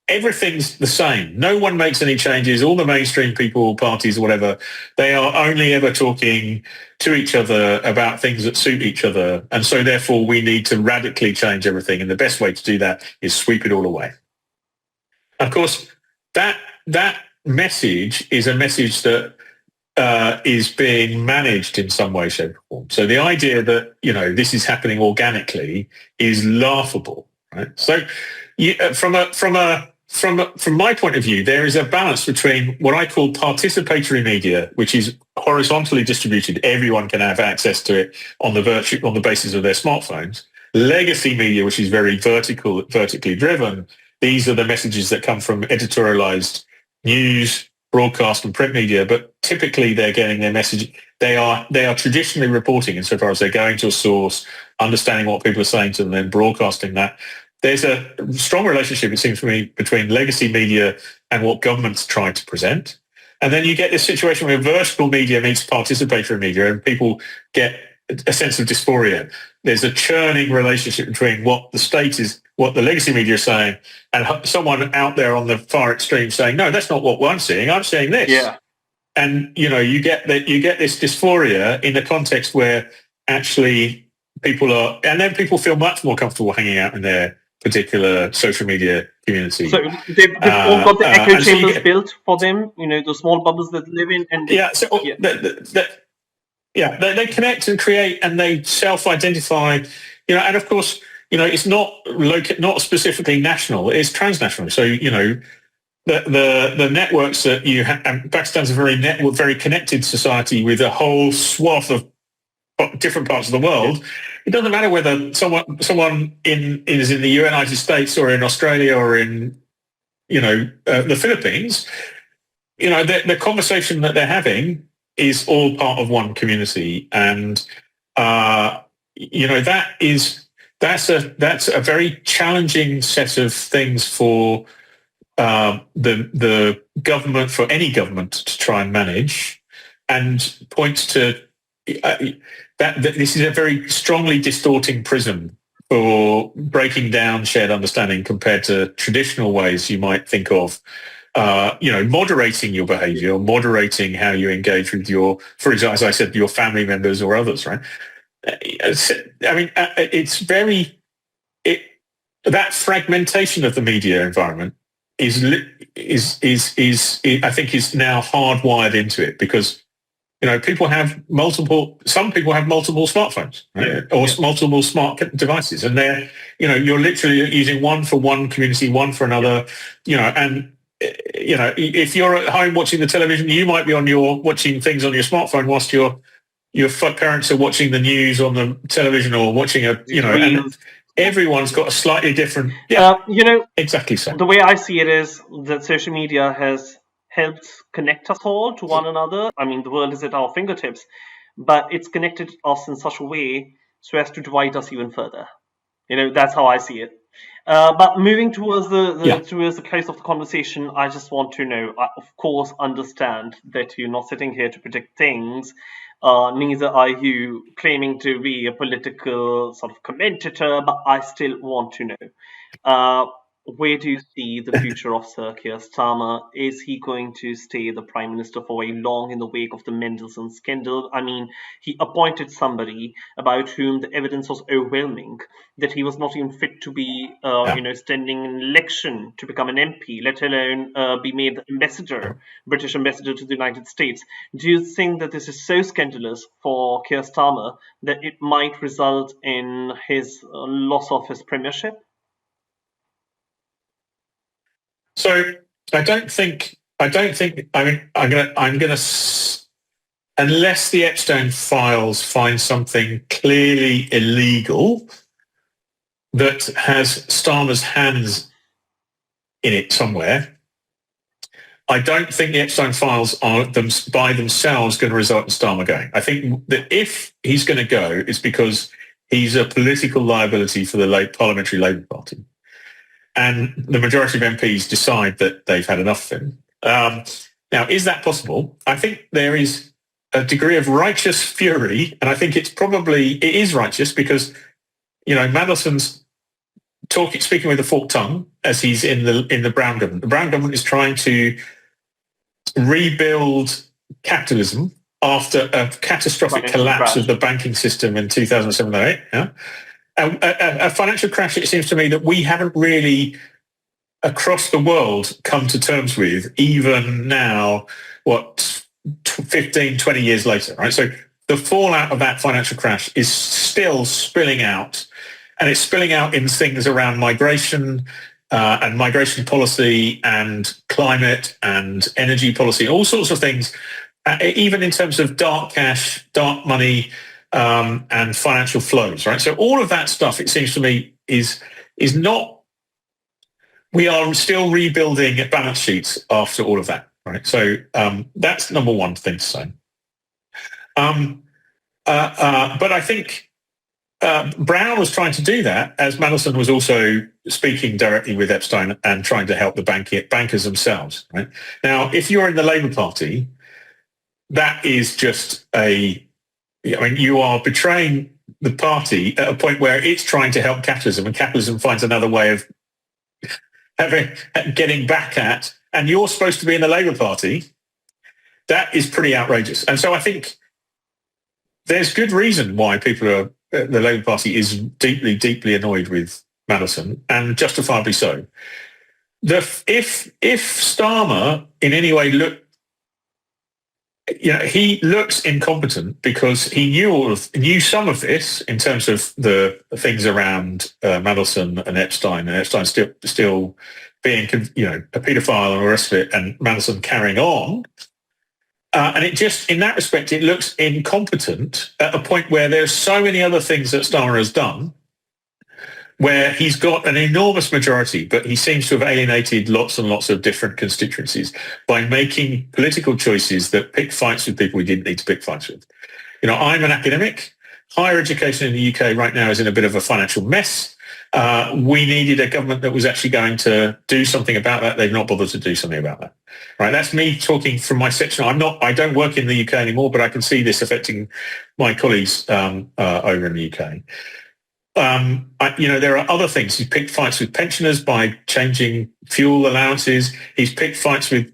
Everything's the same. No one makes any changes. All the mainstream people, parties, whatever, they are only ever talking to each other about things that suit each other. And so therefore we need to radically change everything. And the best way to do that is sweep it all away. Of course, that message is a message that is being managed in some way, shape, or form. So the idea that this is happening organically is laughable, right? So from my point of view, there is a balance between what I call participatory media, which is horizontally distributed; everyone can have access to it on the basis of their smartphones. Legacy media, which is very vertically driven. These are the messages that come from editorialized news, broadcast and print media, but typically they're getting their message. They are traditionally reporting insofar as they're going to a source, understanding what people are saying to them, then broadcasting that. There's a strong relationship, it seems to me, between legacy media and what governments try to present. And then you get this situation where vertical media meets participatory media and people get a sense of dysphoria. There's a churning relationship between what the legacy media is saying and someone out there on the far extreme saying, no, that's not what I'm seeing. I'm seeing this. Yeah. And, you get this dysphoria in the context where actually and then people feel much more comfortable hanging out in their particular social media community. So they've all got the echo chambers built for them, the small bubbles that live in. And they connect and create and they self-identify, and of course, it's not specifically national, it's transnational. So, the networks that you have, and Pakistan's a very connected society with a whole swath of different parts of the world. It doesn't matter whether someone is in the United States or in Australia or in, the Philippines, the conversation that they're having is all part of one community. And, that's a very challenging set of things for the government, for any government to try and manage, and points to that this is a very strongly distorting prism for breaking down shared understanding compared to traditional ways you might think of, moderating your behavior, moderating how you engage with for example, as I said, your family members or others, right? I mean, that fragmentation of the media environment is I think is now hardwired into it because, some people have multiple smartphones, right? Or multiple smart devices, and you're literally using one for one community, one for another, and if you're at home watching the television, you might be watching things on your smartphone whilst your parents are watching the news on the television or watching and everyone's got a slightly different. Yeah, exactly so. The way I see it is that social media has helped connect us all to one another. I mean, the world is at our fingertips, but it's connected us in such a way so as to divide us even further. That's how I see it. But moving towards towards the close of the conversation, I just want to know, I, of course, understand that you're not sitting here to predict things. Neither are you claiming to be a political sort of commentator, but I still want to know. Where do you see the future of Sir Keir Starmer? Is he going to stay the Prime Minister for very long in the wake of the Mandelson scandal? I mean, he appointed somebody about whom the evidence was overwhelming, that he was not even fit to be, standing in election to become an MP, let alone be made ambassador, British ambassador to the United States. Do you think that this is so scandalous for Keir Starmer that it might result in his loss of his premiership? So I don't think. I mean, I'm gonna unless the Epstein files find something clearly illegal that has Starmer's hands in it somewhere, I don't think the Epstein files are by themselves going to result in Starmer going. I think that if he's going to go, it's because he's a political liability for the Parliamentary Labour Party. And the majority of MPs decide that they've had enough of him. Now, is that possible? I think there is a degree of righteous fury, and I think it is righteous because, Mandelson's speaking with a forked tongue as he's in the Brown government. The Brown government is trying to rebuild capitalism after a catastrophic collapse of the banking system in 2007-08. Yeah? A financial crash, it seems to me, that we haven't really, across the world, come to terms with, even now, 15, 20 years later, right? So the fallout of that financial crash is still spilling out, and it's spilling out in things around migration and migration policy and climate and energy policy, all sorts of things, even in terms of dark cash, dark money, and financial flows, right? So all of that stuff, it seems to me, is not, we are still rebuilding balance sheets after all of that, right? So that's number one thing to say. But I think Brown was trying to do that, as Mandelson was also speaking directly with Epstein and trying to help the bankers themselves, right? Now, if you're in the Labour Party, that is just you are betraying the party at a point where it's trying to help capitalism, and capitalism finds another way of getting back at, and you're supposed to be in the Labour Party. That is pretty outrageous. And so I think there's good reason why the Labour Party is deeply, deeply annoyed with Mandelson, and justifiably so. If Starmer in any way he looks incompetent because he knew some of this in terms of the things around Mandelson and Epstein still being, a paedophile and all the rest of it, and Mandelson carrying on. And it just, in that respect, it looks incompetent at a point where there's so many other things that Starmer has done, where he's got an enormous majority, but he seems to have alienated lots and lots of different constituencies by making political choices that pick fights with people we didn't need to pick fights with. I'm an academic. Higher education in the UK right now is in a bit of a financial mess. We needed a government that was actually going to do something about that. They've not bothered to do something about that. Right? That's me talking from my section. I don't work in the UK anymore, but I can see this affecting my colleagues over in the UK. There are other things. He's picked fights with pensioners by changing fuel allowances. He's picked fights with,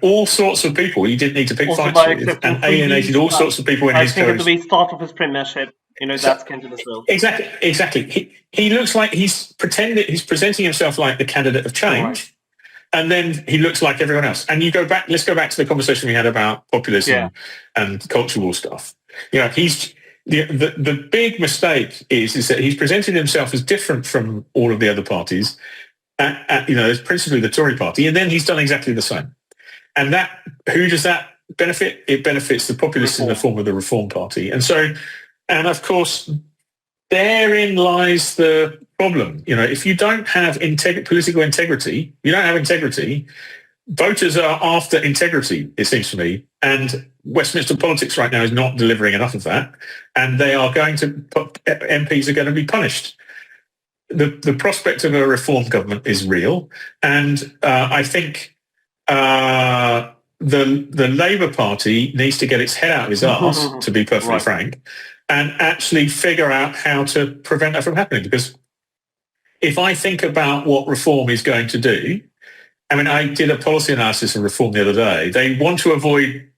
all sorts of people he didn't need to pick also fights with, and alienated all sorts of people in his coalition. I think at the very start of his premiership, that's Kenton as well. Exactly. He looks like he's presenting himself like the candidate of change. Right. And then he looks like everyone else. And let's go back to the conversation we had about populism and culture war stuff. He's the big mistake is that he's presented himself as different from all of the other parties, as principally the Tory party, and then he's done exactly the same. And who does that benefit? It benefits the populists in the form of the Reform Party. And of course, therein lies the problem. If you don't have political integrity, voters are after integrity, it seems to me. And Westminster politics right now is not delivering enough of that. And MPs are going to be punished. The prospect of a reform government is real. And I think the Labour Party needs to get its head out of his arse, to be perfectly frank, and actually figure out how to prevent that from happening. Because if I think about what reform is going to do, I did a policy analysis of reform the other day. They want to avoid,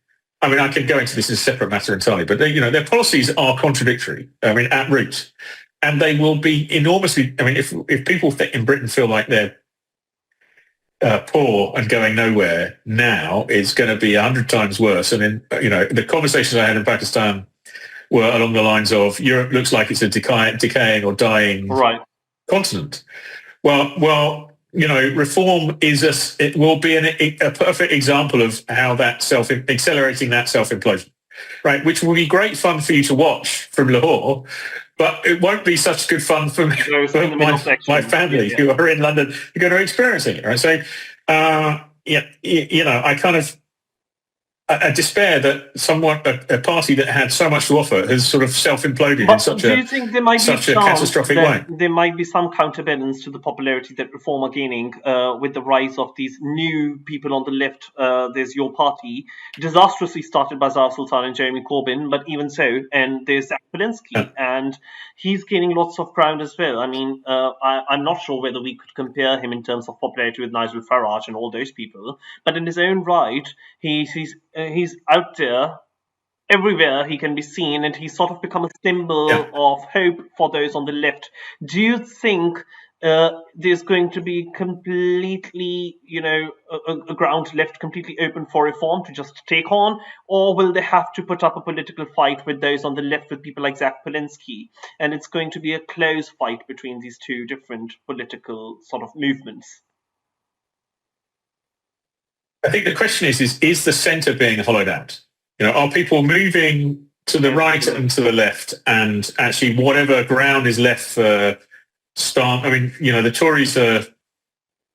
I could go into this as a separate matter entirely, but their policies are contradictory, at root. And they will be enormously, if people in Britain feel like they're poor and going nowhere now, it's going to be 100 times worse. And then, the conversations I had in Pakistan were along the lines of Europe looks like it's a decaying or dying continent. Well, reform it will be a perfect example of how that accelerating that self-implosion. right? Which will be great fun for you to watch from Lahore, but it won't be such good fun for my family who are in London who are going to experience it, right? So, I kind of I despair that a party that had so much to offer has sort of self-imploded in such a catastrophic way. There might be some counterbalance to the popularity that Reform are gaining with the rise of these new people on the left. There's your party, disastrously started by Zarah Sultana and Jeremy Corbyn, but even so, and there's Zack Polanski, and he's gaining lots of ground as well. I mean, I'm not sure whether we could compare him in terms of popularity with Nigel Farage and all those people, but in his own right, he's out there everywhere. He can be seen, and he's sort of become a symbol of hope for those on the left. Do you think there's going to be completely, a ground left completely open for Reform to just take on, or will they have to put up a political fight with those on the left, with people like Zack Polanski, and it's going to be a close fight between these two different political sort of movements? I think the question is the centre being hollowed out? Are people moving to the right and to the left, and actually whatever ground is left for the Tories are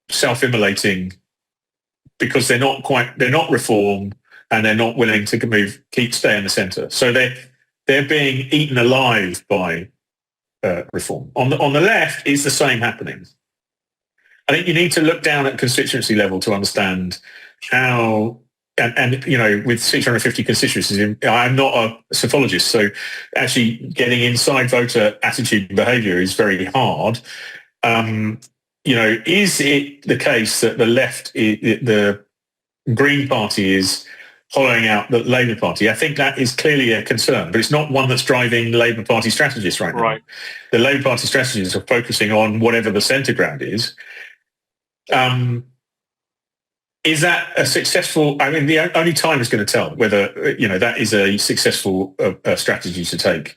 self-immolating because they're not Reform, and they're not willing to stay in the centre. So they're being eaten alive by Reform. On the left, is the same happening. I think you need to look down at constituency level to understand how, and with 650 constituencies, I'm not a psophologist, so actually getting inside voter attitude and behaviour is very hard. Is it the case that the left, the Green Party, is hollowing out the Labour Party? I think that is clearly a concern, but it's not one that's driving Labour Party strategists right now. Right. The Labour Party strategists are focusing on whatever the centre ground is. Is that a successful? I mean, the only time is going to tell whether that is a successful strategy to take.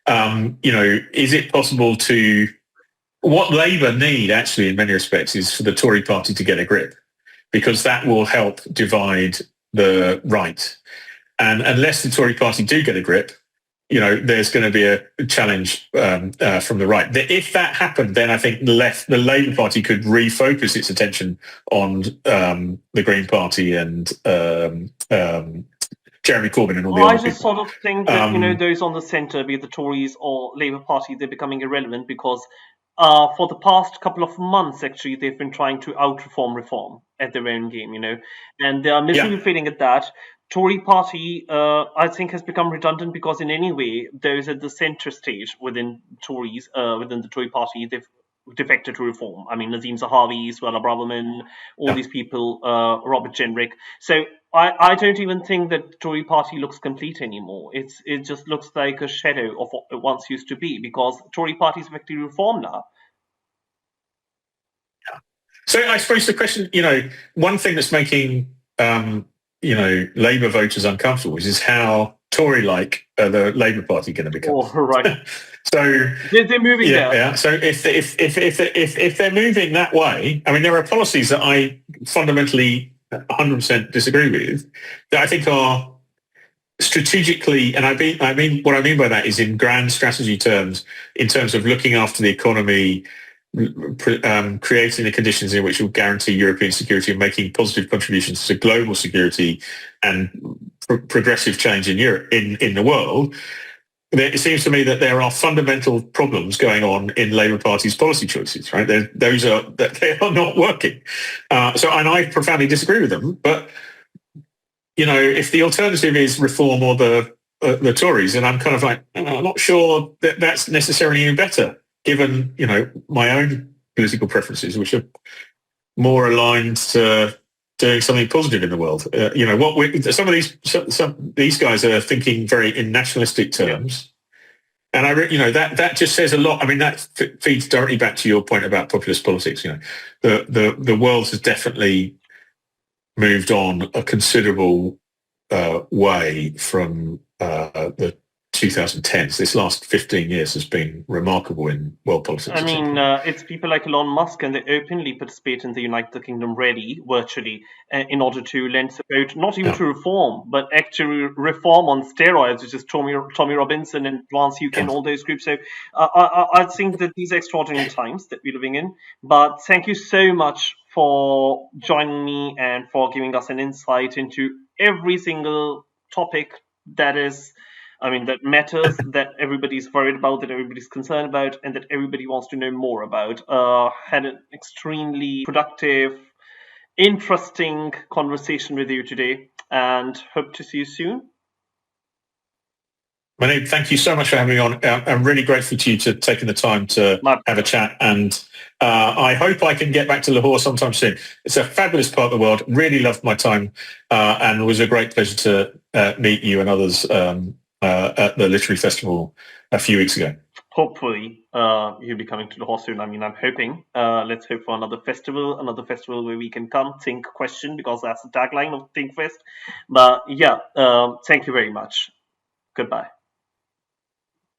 Is it possible to? What Labour need actually, in many respects, is for the Tory party to get a grip, because that will help divide the right. And unless the Tory party do get a grip, there's going to be a challenge from the right. If that happened, then I think the Labour Party could refocus its attention on the Green Party and Jeremy Corbyn and all the other people. I just sort of think that those on the centre, be it the Tories or Labour Party, they're becoming irrelevant because for the past couple of months, actually, they've been trying to Reform at their own game, and they are miserably failing at that. Tory party, I think, has become redundant because in any way, those at the centre stage within Tories, within the Tory party, they've defected to Reform. I mean, Nazim Zahawi, Suella Braverman, all these people, Robert Jenrick. So I don't even think that the Tory party looks complete anymore. It just looks like a shadow of what it once used to be, because the Tory party is effectively Reform now. So I suppose the question, one thing that's making Labour voters uncomfortable is how Tory-like the Labour Party going to become. Oh, right. So they're moving there. Yeah. So if they're moving that way, I mean, there are policies that I fundamentally 100% disagree with that I think are strategically, and I mean what I mean by that is in grand strategy terms, in terms of looking after the economy, creating the conditions in which will guarantee European security and making positive contributions to global security and progressive change in Europe, in the world. It seems to me that there are fundamental problems going on in Labour Party's policy choices, right? They are not working. And I profoundly disagree with them. But, if the alternative is Reform or the Tories, and I'm kind of like, I'm not sure that that's necessarily any better, given, my own political preferences, which are more aligned to doing something positive in the world. Some of these guys are thinking very in nationalistic terms, and that just says a lot. I mean, that feeds directly back to your point about populist politics. The world has definitely moved on a considerable way from the 2010s. This last 15 years has been remarkable in world politics. I mean, it's people like Elon Musk, and they openly participate in the United Kingdom rally virtually in order to lend support, not even to reform, but actually reform on steroids, which is Tommy Robinson and Advance UK and all those groups. So I think that these are extraordinary times that we're living in. But thank you so much for joining me and for giving us an insight into every single topic that matters, that everybody's worried about, that everybody's concerned about, and that everybody wants to know more about. Had an extremely productive, interesting conversation with you today, and hope to see you soon. Muneeb, thank you so much for having me on. I'm really grateful to you for taking the time to have a chat, and I hope I can get back to Lahore sometime soon. It's a fabulous part of the world. Really loved my time, and it was a great pleasure to meet you and others at the Literary Festival a few weeks ago. Hopefully, you'll be coming to Lahore soon. I mean, I'm hoping. Let's hope for another festival where we can come, think, question, because that's the tagline of Think Fest. But yeah, thank you very much. Goodbye.